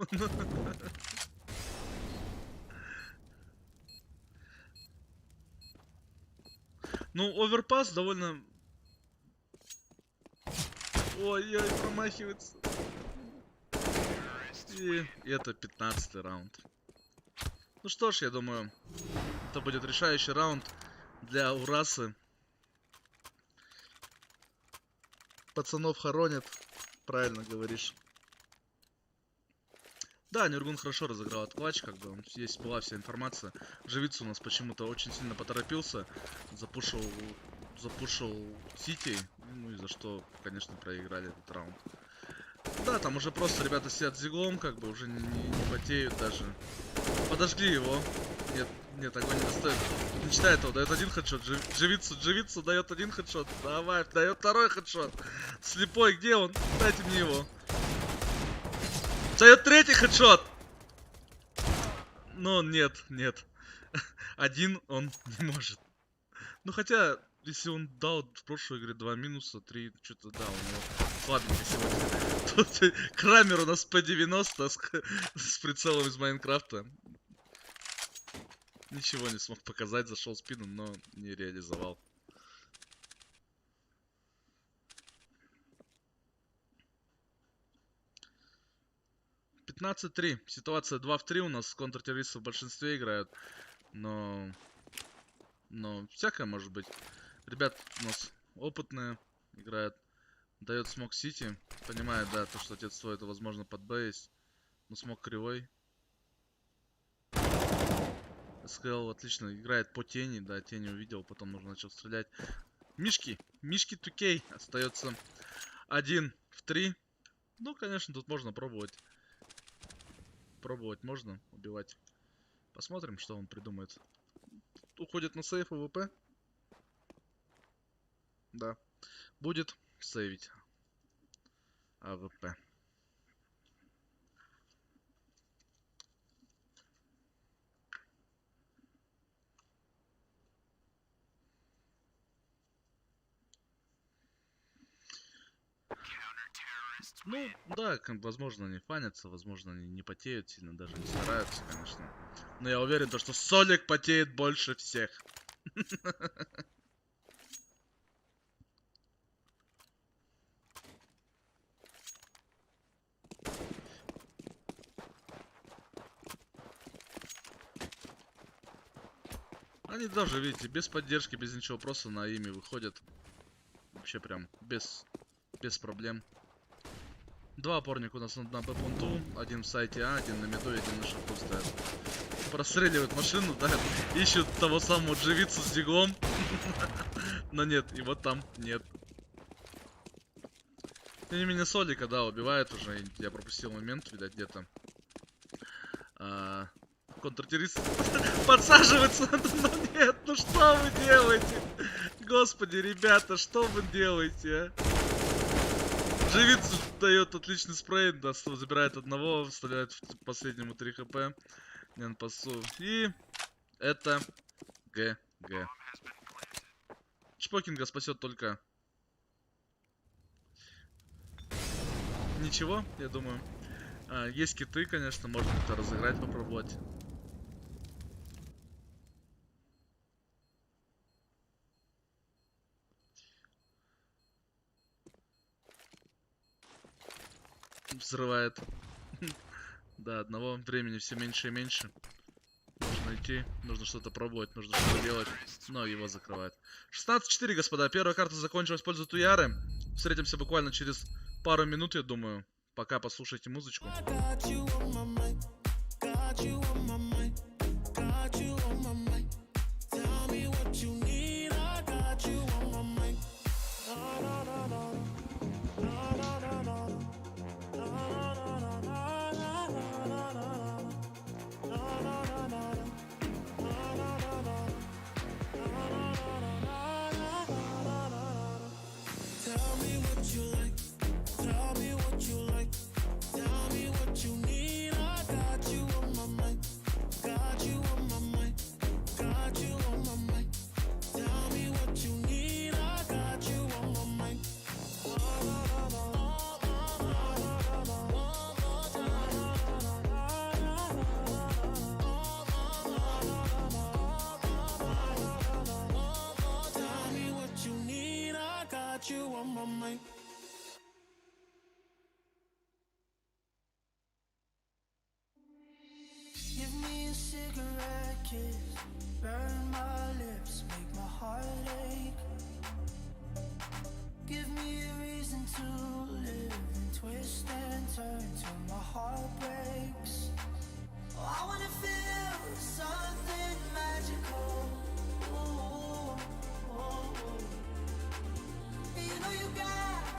Ну, оверпас довольно... Ой-ой, промахивается. И это 15-й раунд. Ну что ж, я думаю, это будет решающий раунд для Урасы. Пацанов хоронят, правильно говоришь. Да, Нюргун хорошо разыграл от клатч, как бы здесь была вся информация. Живица у нас почему-то очень сильно поторопился, запушил Сити, ну и за что, конечно, проиграли этот раунд. Да, там уже просто ребята сидят зиглом, как бы уже не потеют даже. Подожгли его. Нет, огонь не достает. Не читает его, дает один хедшот. Живицу дает один хедшот. Давай, дает второй хедшот. Слепой, где он? Дайте мне его. Дает третий хедшот. Но нет. Один он не может. Ну хотя, если он дал в прошлой игре 2 минуса, 3, что-то да, у него слабенько сегодня. Тут Крамер у нас P90 с прицелом из Майнкрафта. Ничего не смог показать, зашел в спину, но не реализовал. (15-3). Ситуация 2-3 у нас. Контртеррористы в большинстве играют. Но всякое может быть. Ребят у нас опытные играют. Дает смог Сити. Понимает, да, то, что отец стоит, возможно, под Б есть. Но смог кривой. СКЛ отлично играет по тени. Да, тени увидел, потом нужно начал стрелять. Мишки 2K. Остается 1-3. Ну, конечно, тут можно пробовать. Пробовать можно убивать. Посмотрим, что он придумает. Уходит на сейф АВП. Да. Будет сейвить АВП. Ну, да, возможно, они фанятся, возможно, они не потеют сильно, даже не стараются, конечно. Но я уверен, что Солик потеет больше всех. Они даже, видите, без поддержки, без ничего, просто на ими выходят. Вообще прям без проблем. 2 опорника у нас на Б-пункту. Один в сайте А, один на миду, один на шахту стоят. Простреливают машину, да, ищут того самого Дживицу с диглом. Но нет, его там нет. Тем не менее, Солика, да, убивает уже. Я пропустил момент, видать, где-то. Контртеррорист подсаживается. Но нет, ну что вы делаете? Господи, ребята, что вы делаете, а? Живицу дает отличный спрей, да, забирает одного, вставляет последнему 3 хп. Нянпасу. И это ГГ. Шпокинга спасет только... Ничего, я думаю. Есть киты, конечно, можно это разыграть, попробовать. Взрывает. Да, одного времени все меньше и меньше. Нужно идти, нужно что-то пробовать, нужно что-то делать. Но его закрывает. 16-4, господа. Первая карта закончилась в пользу Туяры. Встретимся буквально через пару минут, я думаю. Пока послушайте музычку. what you like. Tell me what you like. Tell me what you need. I got you on my mind. Got you on my mind. Got you on my mind. Tell me what you need. I got you on my mind. Tell me what you need. I got you on my mind. Give me a cigarette kiss, burn my lips, make my heart ache. Give me a reason to live and twist and turn till my heart breaks. Oh, I wanna feel something magical. Ooh, ooh, ooh. You know you got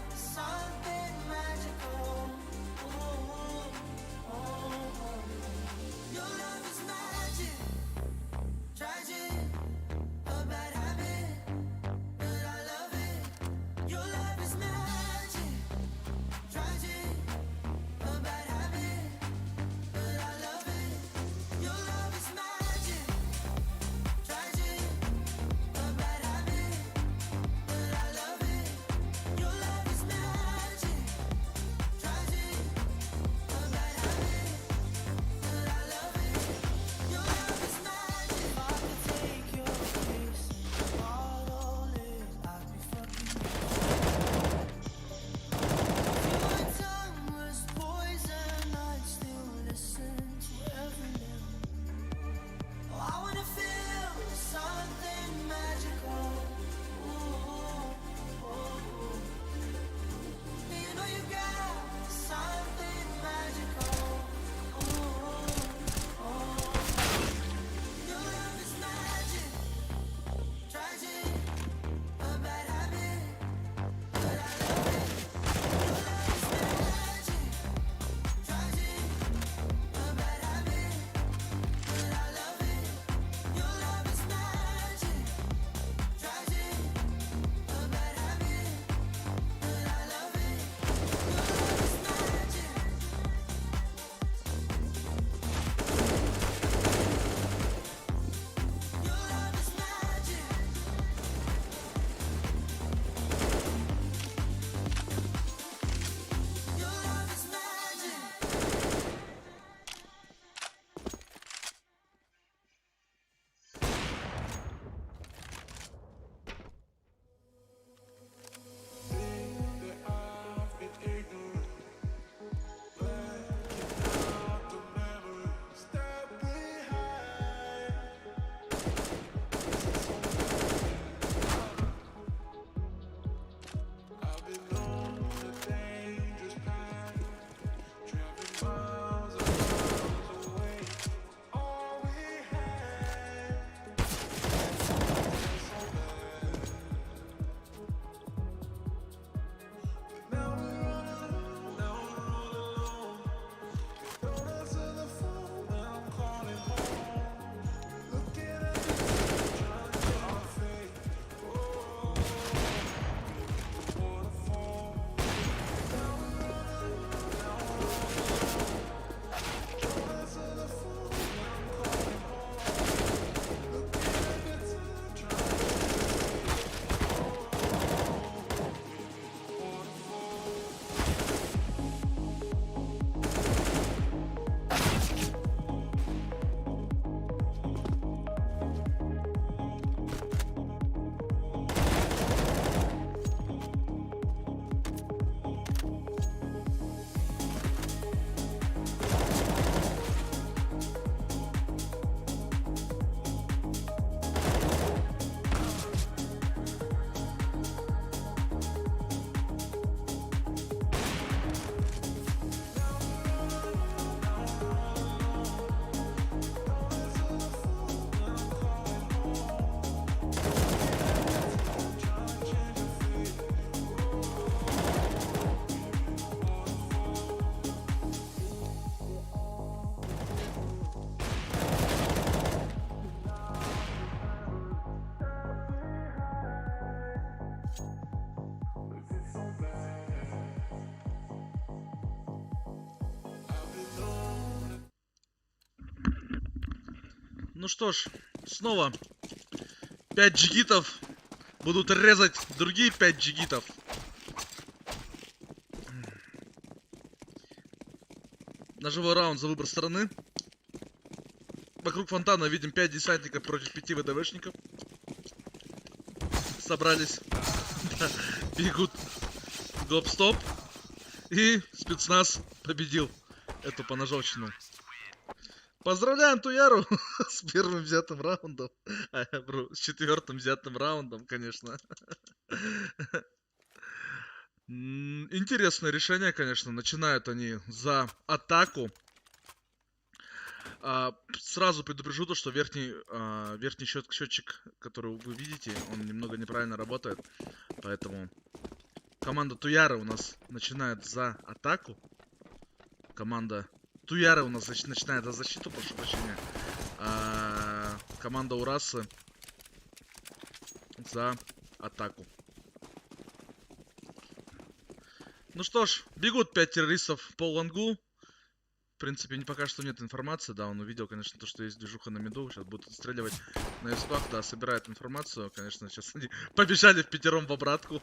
Ну что ж, снова 5 джигитов будут резать другие 5 джигитов. Ножевой раунд за выбор стороны. Вокруг фонтана видим 5 десантников против 5 ВДВшников. Собрались. Бегут. Гоп-стоп. И спецназ победил эту поножовщину. Поздравляем Туяру с первым взятым раундом. С четвертым взятым раундом, конечно. Интересное решение, конечно. Начинают они за атаку. Сразу предупрежу то, что верхний счетчик, который вы видите, он немного неправильно работает. Поэтому команда Туяра у нас начинает за атаку. Команда Туяра у нас начинает за защиту, прошу прощения. А команда Урасы за атаку. Ну что ж, бегут 5 террористов по лонгу. В принципе, пока что нет информации. Да, он увидел, конечно, то, что есть движуха на миду. Сейчас будут отстреливать на эспах. Да, собирает информацию. Конечно, сейчас они побежали впятером в обратку.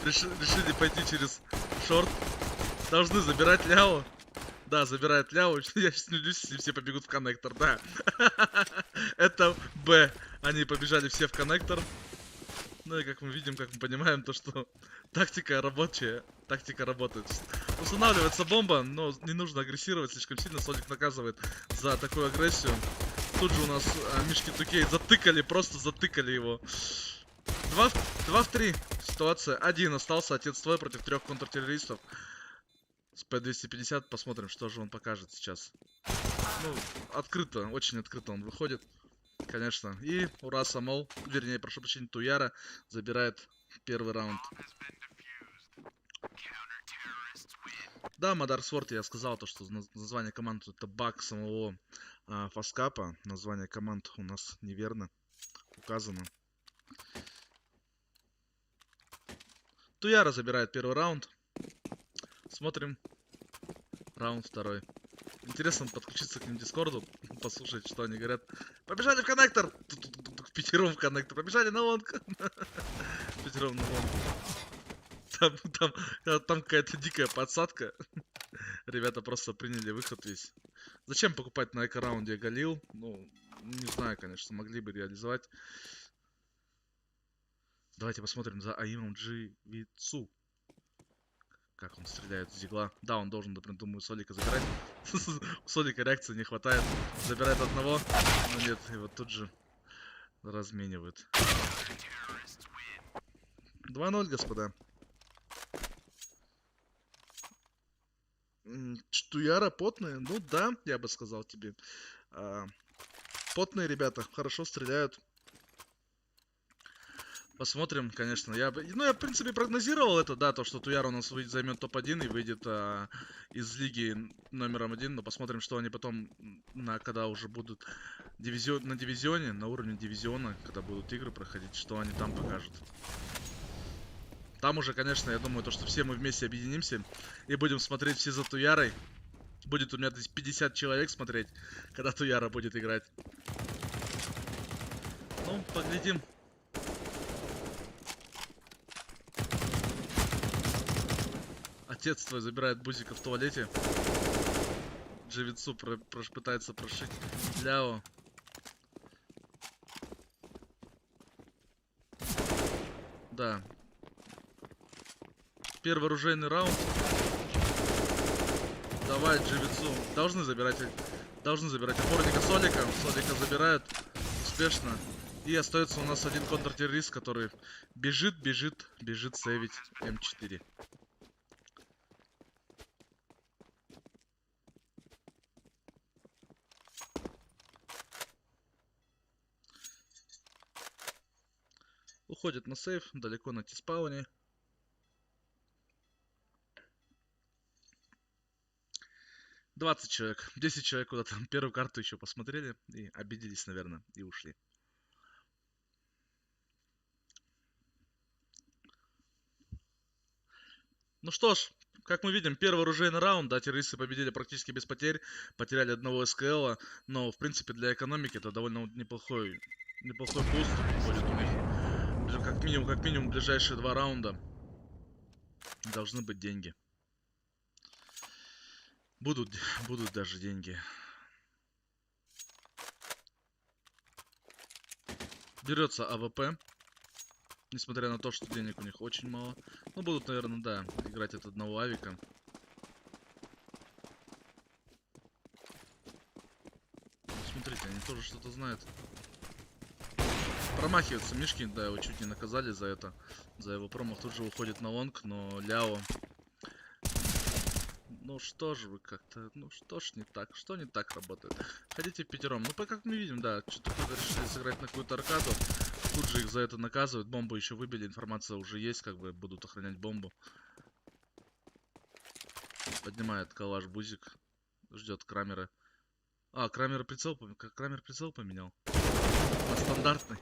Решили пойти через шорт. Должны забирать Ляо. Да, забирает Ляо. Я сейчас не удивлюсь, если все побегут в коннектор. Да. Это Б. Они побежали все в коннектор. Ну и как мы видим, как мы понимаем, то что тактика рабочая, тактика работает. Устанавливается бомба, но не нужно агрессировать слишком сильно. Солик наказывает за такую агрессию. Тут же у нас Мишки Тукей затыкали, просто затыкали его. 2 в 3 ситуация. Один остался, отец твой против 3 контртеррористов. С П-250, посмотрим, что же он покажет сейчас. Ну, открыто, очень открыто он выходит. Конечно. И ура, Самол, вернее, прошу прощения, Туяра забирает первый раунд. Да, Мадар Сворт, я сказал то, что название команд это баг самого Фаскапа. Название команд у нас неверно указано. Туяра забирает первый раунд. Смотрим. Раунд второй. Интересно подключиться к ним в Дискорду, послушать, что они говорят. Побежали в коннектор! Пятером в коннектор. Побежали на лонг. Пятером на лонг. Там какая-то дикая подсадка. Ребята просто приняли выход весь. Зачем покупать на эко-раунде Галил? Ну, не знаю, конечно, могли бы реализовать. Давайте посмотрим за Аимом Дживицу. Как он стреляет с дигла. Да, он должен, думаю, Солика забирать. У Солика реакции не хватает. Забирает одного. Но нет, его тут же разменивают. 2-0, господа. Туяра потные? Ну да, я бы сказал тебе. Потные ребята, хорошо стреляют. Посмотрим, конечно. Я, в принципе, прогнозировал это, да, то, что Туяра у нас займет топ-1 и выйдет из лиги номером 1. Но посмотрим, что они потом, когда уже будут на дивизионе, на уровне дивизиона, когда будут игры проходить, что они там покажут. Там уже, конечно, я думаю, то, что все мы вместе объединимся и будем смотреть все за Туярой. Будет у меня здесь 50 человек смотреть, когда Туяра будет играть. Ну, поглядим. Отец твой забирает Бузика в туалете. Дживицу пытается прошить Ляо. Да. Первый оружейный раунд. Давай, Дживицу. Должны забирать опорника Солика. Солика забирают успешно. И остается у нас один контртеррорист, который бежит сейвить М4. Уходит на сейф, далеко на Тиспауне. $20 человек. 10 человек куда-то первую карту еще посмотрели и обиделись, наверное, и ушли. Ну что ж, Как мы видим, первый оружейный раунд, да, террористы победили практически без потерь, потеряли одного СКЛа, но, в принципе, для экономики это довольно неплохой буст будет у них. Как минимум, ближайшие 2 раунда должны быть деньги. Будут даже деньги. Берется АВП. Несмотря на то, что денег у них очень мало. Ну, будут, наверное, да, играть от одного авика. Смотрите, они тоже что-то знают. Промахивается Мишкин, да, его чуть не наказали за это. За его промах. Тут же уходит на лонг, но Ляо... Ну что же вы как-то... Ну что ж не так? Что не так работает? Ходите в пятером. Ну, как мы видим, да, что-то кто-то решили сыграть на какую-то аркаду. Тут же их за это наказывают. Бомбу еще выбили. Информация уже есть, как бы будут охранять бомбу. Поднимает калаш Бузик. Ждет Крамера. А, Крамер прицел поменял. На стандартный.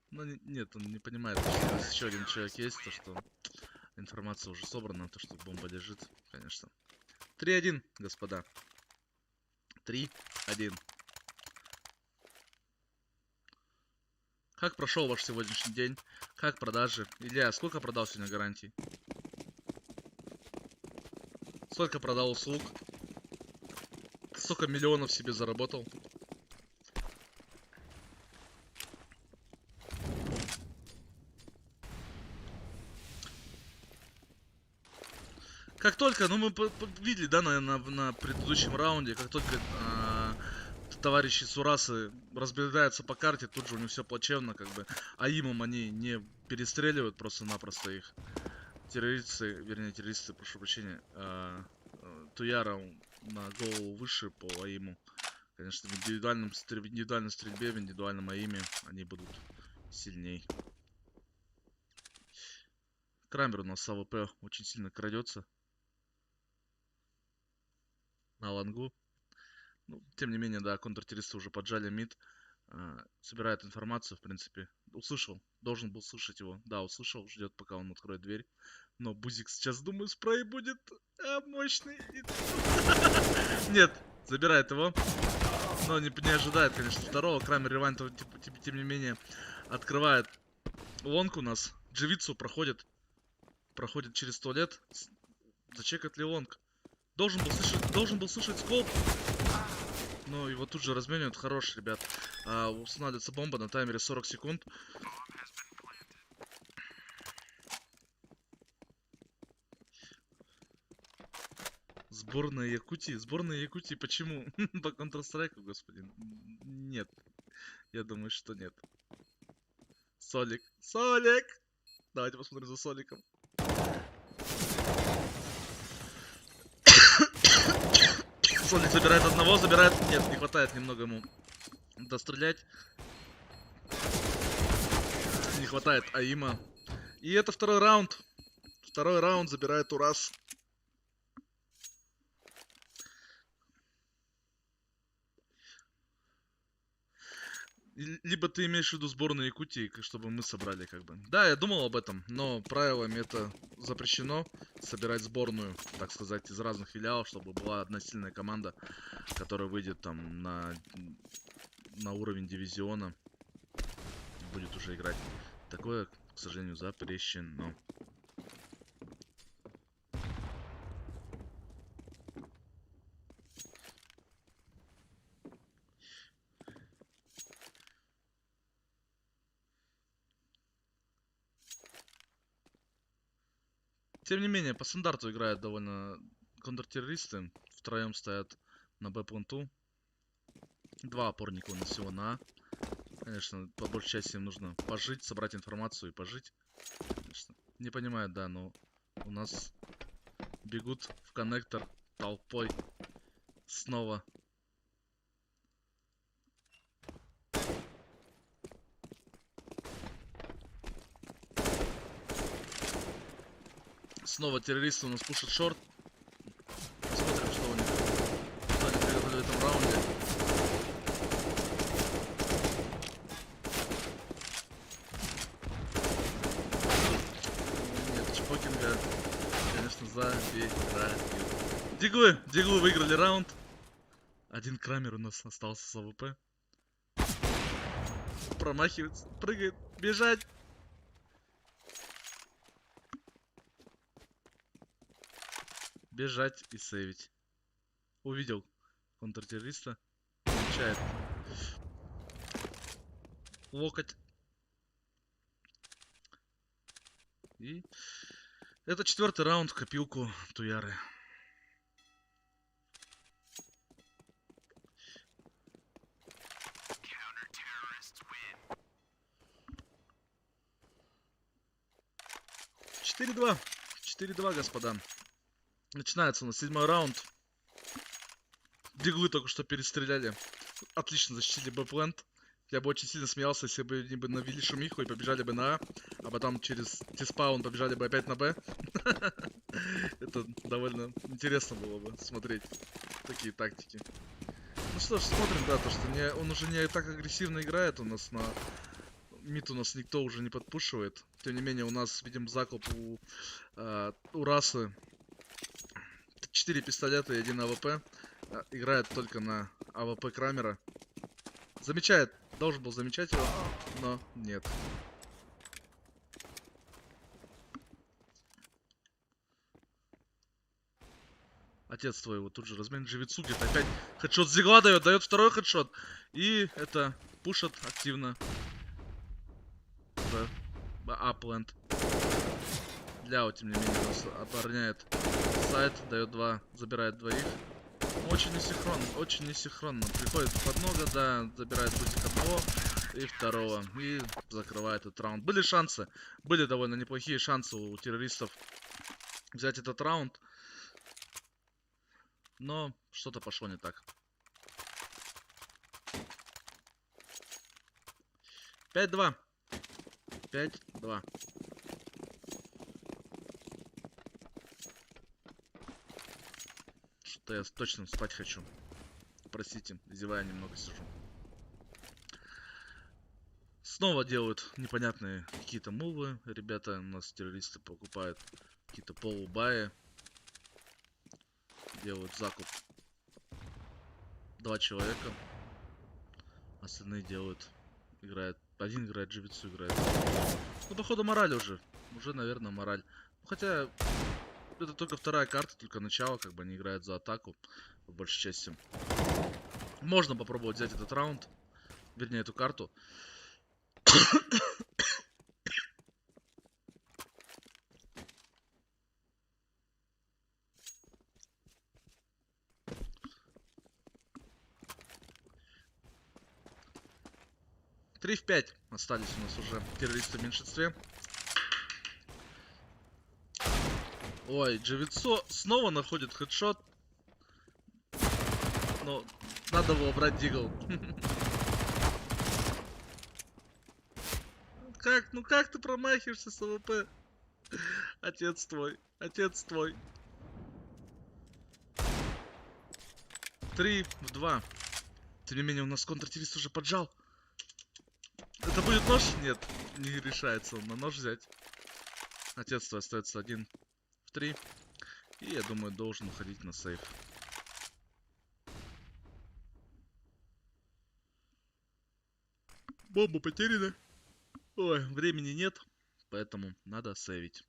Ну, нет, он не понимает, что здесь еще один человек есть, то что информация уже собрана, то что бомба лежит, конечно. 3-1, господа. 3-1. Как прошел ваш сегодняшний день? Как продажи? Илья, сколько продал сегодня гарантий? Сколько продал услуг? Сколько миллионов себе заработал? Как только, ну мы видели, да, на предыдущем раунде, как только товарищи Сурасы разбредаются по карте, тут же у них все плачевно, как бы. АИМом они не перестреливают просто-напросто их. Террористы, прошу прощения, Туяра на голову выше по АИМу. Конечно, в индивидуальной стрельбе, в индивидуальном АИМе они будут сильней. Крамер у нас с АВП очень сильно крадется. На лонгу. Ну, тем не менее, да, контртеррористы уже поджали мид. Собирает информацию, в принципе. Услышал. Должен был слышать его. Да, услышал. Ждет, пока он откроет дверь. Но Бузик сейчас, думаю, спрей будет мощный. Нет, забирает его. Но не ожидает, конечно, второго. Крамер Ревайн, тем не менее, открывает лонг у нас. Дживицу проходит через туалет. Зачекает ли лонг? Должен был слышать скоп. Но его тут же разменивают. Хорош, ребят. Устанавливается бомба на таймере 40 секунд. Сборная Якутии почему? По Counter-Strike, господин? Нет. Я думаю, что нет. Солик! Давайте посмотрим за Соликом. Солик забирает одного, Нет, не хватает немного ему дострелять. Не хватает АИМа. И это второй раунд. Второй раунд забирает Урас. Либо ты имеешь в виду сборную Якутии, чтобы мы собрали, как бы. Да, я думал об этом, но правилами это запрещено собирать сборную, так сказать, из разных филиалов, чтобы была одна сильная команда, которая выйдет там на уровень дивизиона, будет уже играть. Такое, к сожалению, запрещено. Тем не менее, по стандарту играют довольно контртеррористы. Втроем стоят на Б-пленту. 2 опорника у нас всего на А. Конечно, по большей части им нужно пожить, собрать информацию и пожить. Конечно, не понимают, да, но у нас бегут в коннектор толпой снова. Снова террористы у нас пушат шорт. Посмотрим, что у них. Что они приготовили в этом раунде. Нет, чпокинга. Выиграют. Диглы выиграли раунд. Один Крамер у нас остался с АВП. Промахивается, прыгает, бежать. Бежать и сейвить. Увидел контртеррориста. Получает локоть. И это 4-й раунд в копилку Туяры. (4-2). 4-2, господа. Начинается у нас 7-й раунд. Диглы только что перестреляли. Отлично защитили Б-плент. Я бы очень сильно смеялся, если бы они бы навели шумиху и побежали бы на а потом через T-спаун побежали бы опять на Б. Это довольно интересно было бы смотреть такие тактики. Ну что ж, смотрим, да, то что он уже не так агрессивно играет у нас на... Мид у нас никто уже не подпушивает. Тем не менее, у нас, видим, закуп у расы 4 пистолета и 1 АВП. Играет только на АВП Крамера. Замечает. Должен был замечать его, но нет. Отец твой его тут же разменит. Живицу где-то опять хедшот с зигла дает второй хедшот. И это пушат активно. Апленд. Ляо, тем не менее, нас обороняет сайт, дает 2, забирает двоих. Очень несинхронно. Приходит под ногу, да, забирает бутик одного и второго. И закрывает этот раунд. Были шансы, были довольно неплохие шансы у террористов взять этот раунд. Но что-то пошло не так. 5-2. 5-2. Что-то я точно спать хочу. Простите, зевая немного сижу. Снова делают непонятные какие-то мувы. Ребята, у нас террористы покупают какие-то полубаи. Делают закуп. 2 человека. Остальные делают. Один играет живицу, играет. Ну, походу, мораль уже. Уже, наверное, мораль. Хотя, это только 2-я карта, только начало, как бы они играют за атаку, по большей части. Можно попробовать взять этот раунд. Вернее, эту карту. Три в 5 остались у нас уже террористы в меньшинстве. Ой, Джавицо снова находит хедшот. Но надо было брать дигл. Как? Ну как ты промахиваешься с АВП? Отец твой. 3-2. Тем не менее, у нас контртеррорист уже поджал. Это будет нож? Нет, не решается он на нож взять. Отец твой остается 1 в 3. И я думаю, должен уходить на сейф. Бомба потеряна. Ой, времени нет. Поэтому надо сейвить.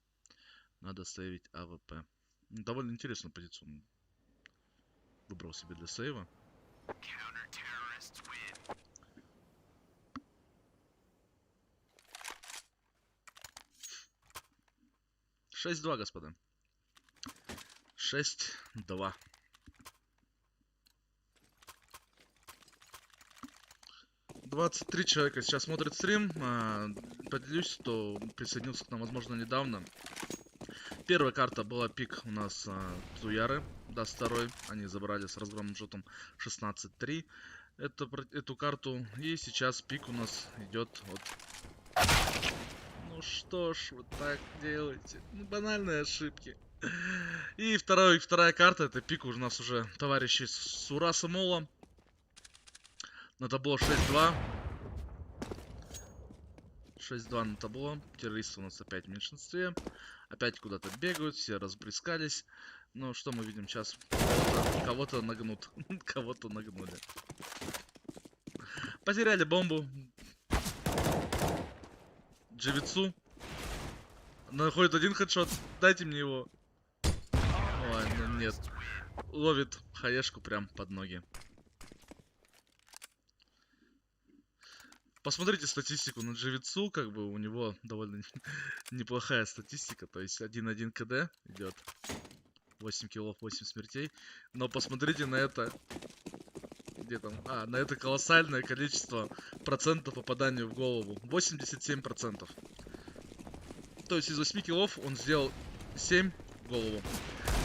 Надо сейвить АВП. Довольно интересную позицию он выбрал себе для сейва. 6-2, господа. 6-2. $23 человека сейчас смотрит стрим. Поделюсь, кто присоединился к нам, возможно, недавно. Первая карта была пик у нас Туяры. Даст второй. Они забрали с разгромным счетом 16-3 эту карту. И сейчас пик у нас идет от... Ну что ж вы так делаете? Ну, банальные ошибки. И вторая карта, это пик у нас уже товарищи с Ураса Мола. На табло 6-2. 6-2 на табло. Террористы у нас опять в меньшинстве. Опять куда-то бегают, все разбрескались. Ну, что мы видим сейчас? Кого-то нагнут. Кого-то нагнули. Потеряли бомбу. Дживицу. Находит один хедшот. Дайте мне его. Ой, ну нет. Ловит хаешку прям под ноги. Посмотрите статистику на Дживицу, как бы у него довольно неплохая статистика, то есть 1-1 КД идет, 8 киллов, 8 смертей, но посмотрите на это, где там, на это колоссальное количество процентов попадания в голову, 87%. То есть из 8 киллов он сделал 7 в голову.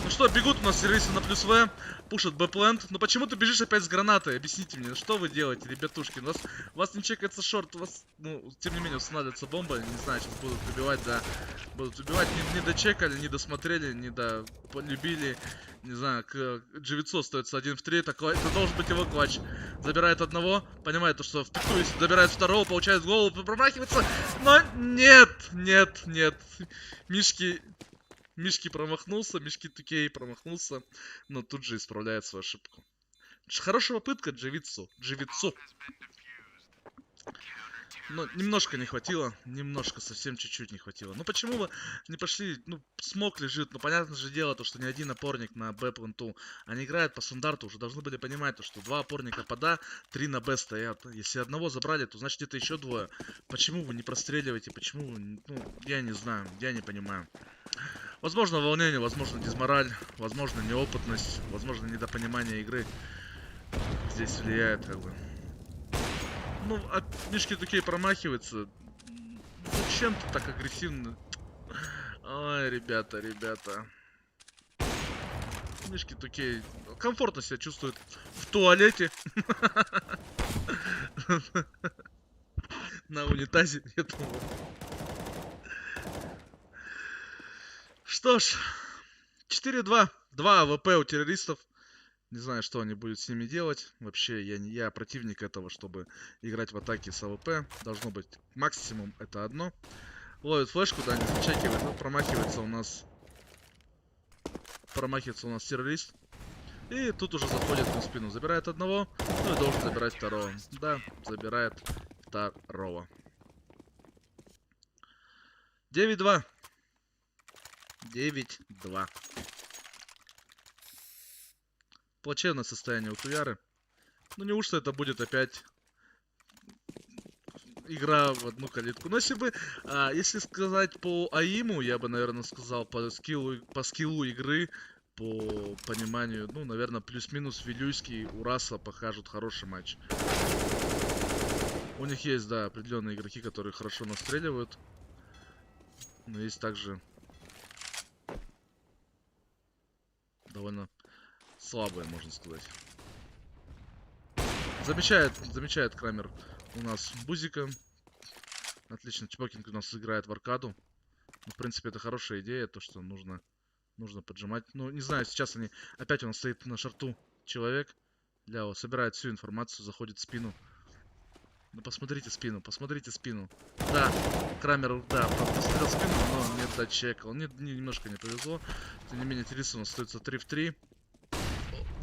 Ну что, бегут у нас террористы на плюс В, пушат Б-плент. Но почему ты бежишь опять с гранатой? Объясните мне, что вы делаете, ребятушки? У вас не чекается шорт, у вас, ну, тем не менее, устанавливается бомба. Не знаю, сейчас будут убивать, да. Будут убивать, не дочекали, не досмотрели, не полюбили. Не знаю, Дживицу остается 1 в 3. Это должен быть его клатч. Забирает одного, понимает, что в пикту, если добирает второго, получает в голову, промахивается. Но нет. Мишки промахнулся, Мишки Тукей промахнулся, но тут же исправляет свою ошибку. Хорошая попытка Дживицу. Но немножко не хватило, немножко, совсем чуть-чуть не хватило. Ну почему вы не пошли, ну смог лежит, ну понятно же дело, то что ни один опорник на Б-пленту, они играют по стандарту, уже должны были понимать, то что 2 опорника под А, 3 на Б стоят. Если одного забрали, то значит где-то еще 2. Почему вы не простреливаете, почему вы, ну я не знаю, я не понимаю. Возможно волнение, возможно дизмораль, возможно неопытность, возможно недопонимание игры здесь влияет как бы. Ну, а Мишки Тукей промахивается. Зачем ты так агрессивно? Ой, ребята. Мишки Тукей комфортно себя чувствует в туалете. На унитазе. Что ж, 4-2. 2 АВП у террористов. Не знаю, что они будут с ними делать. Вообще, я противник этого, чтобы играть в атаке с АВП. Должно быть максимум это одно. Ловит флешку, да, не зачекивает. Но промахивается у нас террорист. И тут уже заходит на спину. Забирает одного. Ну и должен забирать второго. Да, забирает второго. 9-2. 9-2. Плачевное состояние у Туяры. Ну неужто это будет опять игра в одну калитку? Но если сказать по АИМу, я бы, наверное, сказал по скиллу игры, по пониманию, ну, наверное, плюс-минус Вилюйский, Ураса покажут хороший матч. У них есть, да, определенные игроки, которые хорошо настреливают. Но есть также довольно слабые, можно сказать. Замечает Крамер у нас Бузика. Отлично, Чпокинг у нас играет в аркаду. В принципе, это хорошая идея, то, что нужно поджимать. Ну, не знаю, сейчас опять у нас стоит на шарту человек. Ляо собирает всю информацию, заходит в спину. Ну, посмотрите спину. Да, Крамер, да, посмотрел спину, но не дочекал. Немножко не повезло. Тем не менее, террористы у нас остается 3 в 3.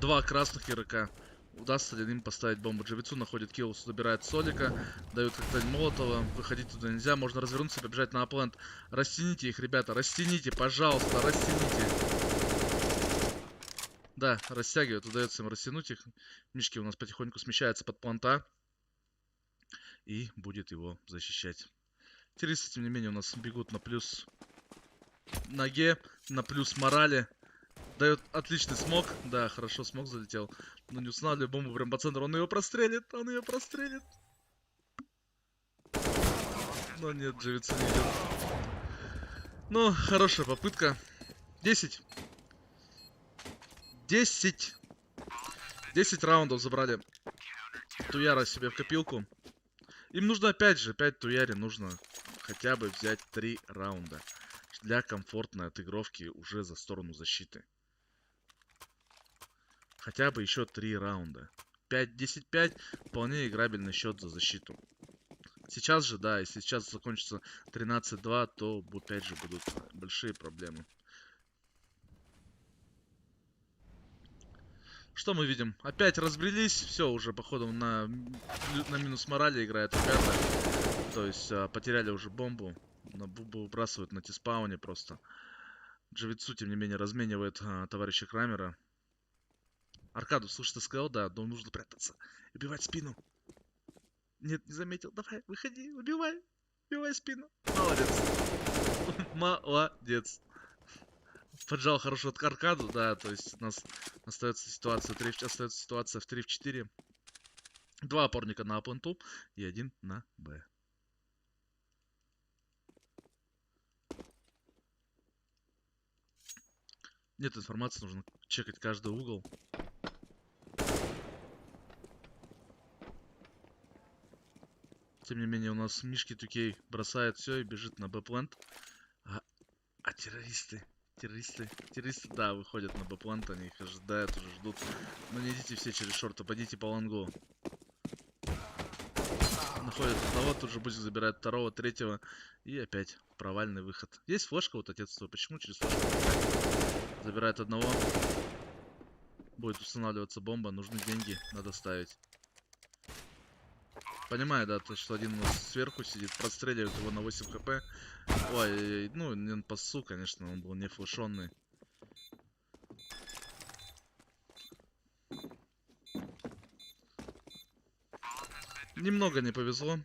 2 красных игрока. Удастся ли им поставить бомбу? Дживицу находит килл, забирает Солика. Дают коктейль Молотова. Выходить туда нельзя. Можно развернуться и побежать на аплент. Растяните их, ребята. Растяните, пожалуйста. Растяните. Да, растягивают. Удается им растянуть их. Мишки у нас потихоньку смещается под планта. И будет его защищать. Террористы, тем не менее, у нас бегут на плюс ноге, на плюс морали. Дает отличный смог. Да, хорошо, смог залетел. Но не устанавливает бомбу прям по центру. Он ее прострелит. Но нет, Дживицу не идет. Ну, хорошая попытка. 10 раундов забрали Туяра себе в копилку. Им нужно опять Туяре нужно хотя бы взять 3 раунда для комфортной отыгровки уже за сторону защиты. Хотя бы еще 3 раунда. 5-10-5 вполне играбельный счет за защиту. Сейчас же, да, если сейчас закончится 13-2, то опять же будут большие проблемы. Что мы видим? Опять разбрелись. Все, уже походу на минус морали играет ребята. То есть потеряли уже бомбу. На бомбу выбрасывают на тиспауне просто. Джавицу, тем не менее, разменивает товарища Крамера. Аркаду, слушай, ты сказал, да, но нужно прятаться. Убивать спину. Нет, не заметил. Давай, выходи, убивай. Убивай спину. Молодец. Молодец. Поджал хорошо от Аркаду, да, то есть у нас остается ситуация в 3 в 4. 2 опорника на пленту и 1 на Б. Нет информации, нужно чекать каждый угол. Тем не менее, у нас Мишки Тукей бросает все и бежит на Б-плент. А террористы, да, выходят на Б-плент, они их ожидают, уже ждут. Но не идите все через шорт, пойдите по лонгу. Находят одного, тут же Бузик забирает второго, третьего. И опять провальный выход. Есть флешка, вот отец твой, почему через флешку? Забирает одного. Будет устанавливаться бомба, нужны деньги, надо ставить. Понимаю, да, то, что один у нас сверху сидит, простреливает его на 8 хп. Ой, ну, не пасу, конечно, он был не флешонный. Немного не повезло.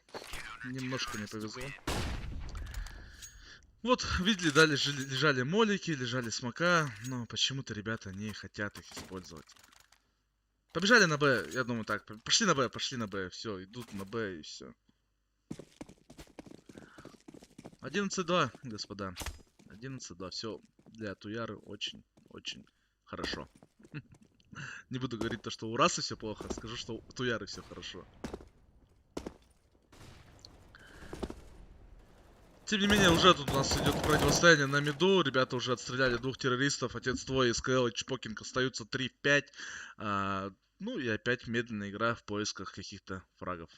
Немножко не повезло. Вот, видели, да, лежали молики, лежали смока, но почему-то ребята не хотят их использовать. Побежали на Б, я думаю так, пошли на Б, все, идут на Б и все. 11-2, господа. 11-2, все для Туяры очень хорошо. Не буду говорить то, что у Расы все плохо, скажу, что у Туяры все хорошо. Тем не менее, уже тут у нас идет противостояние на миду. Ребята уже отстреляли 2 террористов. Отец твой, СКЛ и Чпокинг остаются 3 в 5. Ну и опять медленная игра в поисках каких-то фрагов.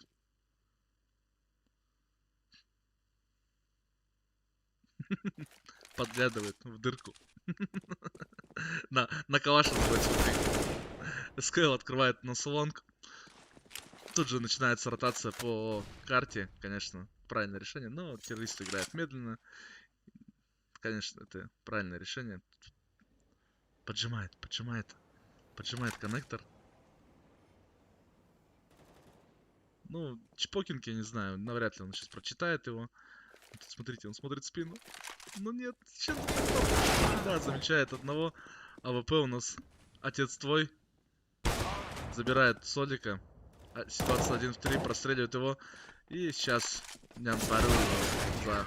Подглядывает в дырку. На калаш называется. СКЛ открывает носолонг. Тут же начинается ротация по карте. Конечно, правильное решение. Но террористы играют медленно. Конечно, это правильное решение. Поджимает коннектор. Ну, Чпокинг, я не знаю, навряд ли он сейчас прочитает его. Тут, смотрите, он смотрит в спину. Ну нет, сейчас... Да, замечает одного. АВП у нас отец твой. Забирает Солика. Ситуация 1 в 3, простреливает его. И сейчас Нян Пару его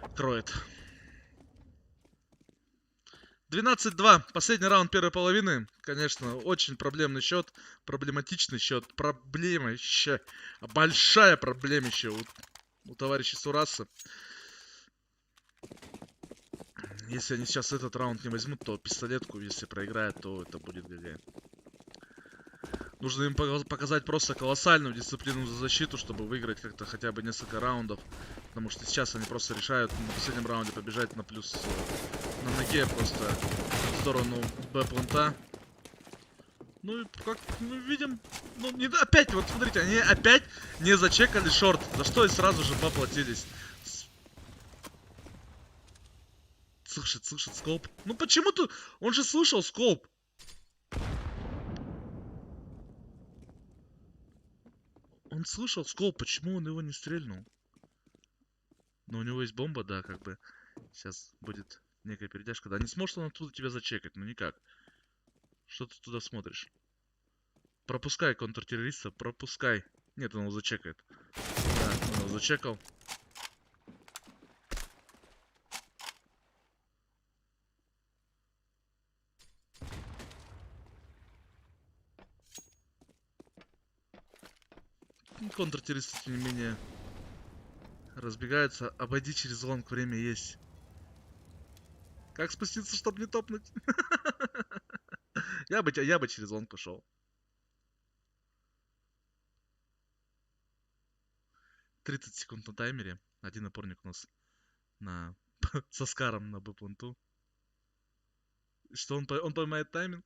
закроет. 12-2. Последний раунд первой половины. Конечно, очень проблемный счет. Проблематичный счет. Проблемище. Большая проблемище у товарища Сураса. Если они сейчас этот раунд не возьмут, то пистолетку, если проиграют, то это будет ГГ. Нужно им показать просто колоссальную дисциплину за защиту, чтобы выиграть как-то хотя бы несколько раундов. Потому что сейчас они просто решают на последнем раунде побежать на плюс на ноге просто в сторону Б-плента. Ну и как мы видим, ну не, опять, вот смотрите, они опять не зачекали шорт, за что и сразу же поплатились. Слышит скоп. Ну почему-то, он же слышал скоп. Он слышал скоп, почему он его не стрельнул? Но у него есть бомба, да, как бы. Сейчас будет некая передержка. Да, не сможет он оттуда тебя зачекать, ну никак. Что ты туда смотришь? Пропускай контртеррориста, пропускай. Нет, он его зачекает. Да, он его зачекал. Контртеррористы, тем не менее, разбегаются. Обойди через лонг, время есть. Как спуститься, чтобы не топнуть? Я бы через лонг пошел. 30 секунд на таймере. Один опорник у нас со Скаром на Б-пленту. Что он поймает тайминг?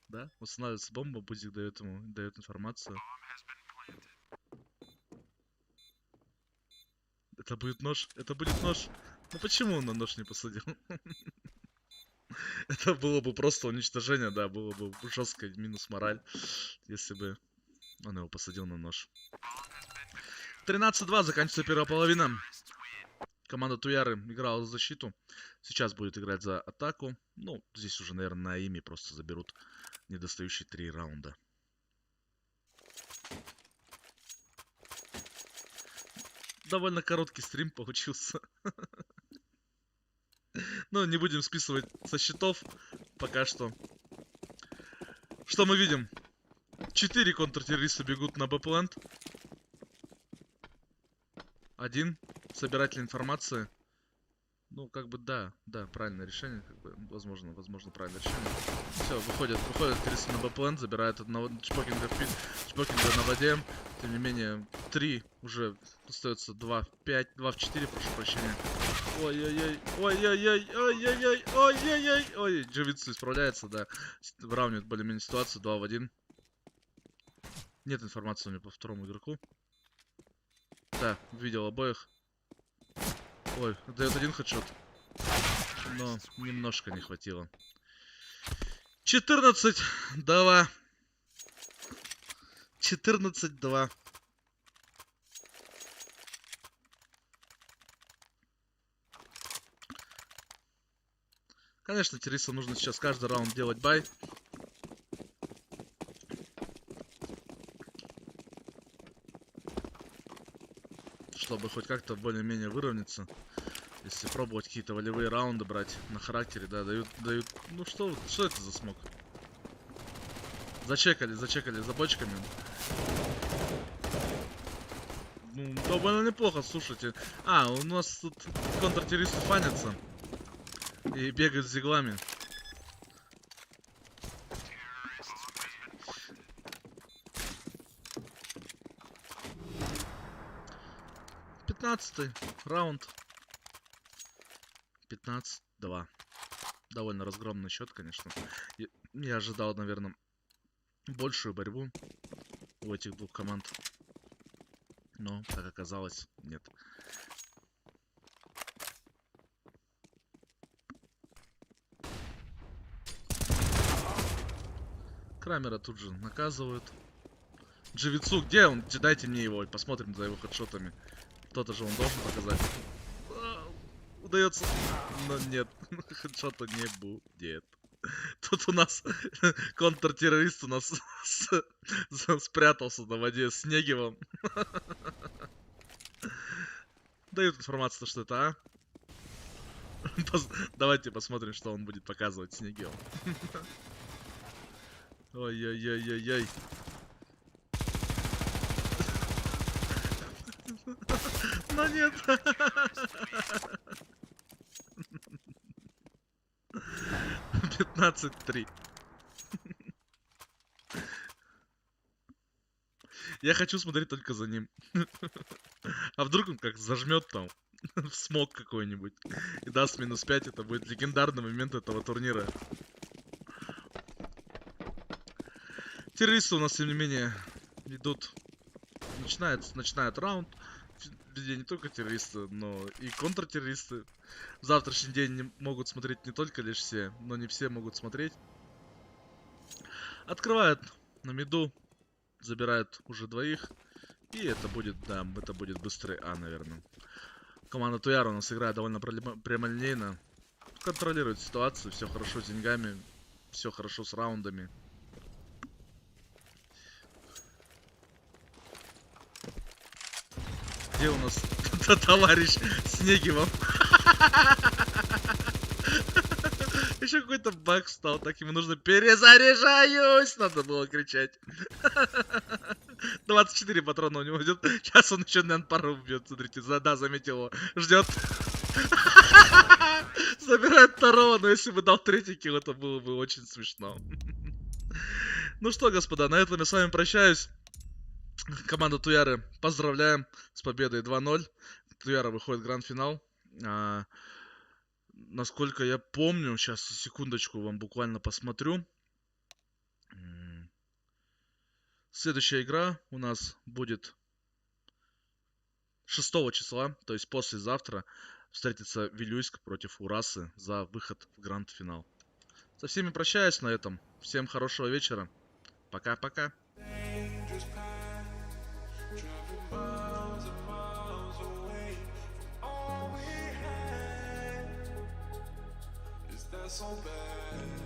Да? Устанавливается бомба, Бузик дает информацию. Это будет нож, это будет нож. Ну почему он на нож не посадил? Это было бы просто уничтожение, да, было бы жесткое минус мораль, если бы он его посадил на нож. 13-2, заканчивается первая половина. Команда Туяры играла за защиту. Сейчас будет играть за атаку. Ну, здесь уже, наверное, на ими просто заберут недостающие 3 раунда. Довольно короткий стрим получился. Но не будем списывать со счетов пока что. Что мы видим? 4 контртеррориста бегут на Б-плент. 1 собиратель информации. Ну, как бы, да, правильное решение, как бы, возможно, правильное решение. Все, выходят террористы на Б-плент, забирают одного Чпокинга в пик, Чпокинга на воде. Тем не менее, 3 уже остается 2 в 5, 2 в 4, прошу прощения. Ой-ой-ой, Дживицу исправляется, да. Выравнивает более-менее ситуацию, 2 в 1. Нет информации у меня по второму игроку. Да, видел обоих. Ой, дает 1 хедшот. Но немножко не хватило. 14-2. 14-2. Конечно, террористам нужно сейчас каждый раунд делать бай. Чтобы хоть как-то более-менее выровняться. Если пробовать какие-то волевые раунды брать на характере, да, дают... Ну что это за смог? Зачекали за бочками. Ну, довольно неплохо, слушайте. А, у нас тут контртеррористы фанятся. И бегают с зиглами. Пятнадцатый раунд. 15-2. Довольно разгромный счет, конечно. Я ожидал, наверное, большую борьбу у этих двух команд. Но, как оказалось, нет. Крамера тут же наказывают. Дживицу, где он? Дайте мне его, посмотрим за его хедшотами. Кто-то же он должен показать. Удается. Но нет, хедшота не будет. Тут у нас контртеррорист у нас спрятался на воде с Снегивом. Дают информацию, что это, а? Давайте посмотрим, что он будет показывать Снегивом. Ой-ой-ой-ой-ой. Но нет. 15-3. Я хочу смотреть только за ним. А вдруг он как зажмет там в смог какой-нибудь и даст минус 5, это будет легендарный момент этого турнира. Террористы у нас, тем не менее, идут. Начинают раунд. Где не только террористы, но и контртеррористы. В завтрашний день могут смотреть не только лишь все, но не все могут смотреть. Открывают на миду, забирают уже 2. И это будет, да, это будет быстрый А, наверное. Команда Туяра у нас играет довольно прямолинейно. Контролирует ситуацию, все хорошо с деньгами, все хорошо с раундами. Где у нас товарищ Снегивом? Еще какой-то баг встал, так ему нужно перезаряжаюсь, надо было кричать. 24 патрона у него идет. Сейчас он еще, наверное, пару убьет. Смотрите, да, заметил его. Ждет. Забирает 2, но если бы дал 3 килл, это было бы очень смешно. Ну что, господа, на этом я с вами прощаюсь. Команда Туяры поздравляем с победой 2-0. Туяра выходит в гранд-финал. Насколько я помню, сейчас секундочку вам буквально посмотрю. Следующая игра у нас будет 6 числа, то есть послезавтра, встретится Вилюйск против Урасы за выход в гранд-финал. Со всеми прощаюсь на этом. Всем хорошего вечера. Пока-пока. Dangerous path, travel miles and miles away from all we had. Is that so bad?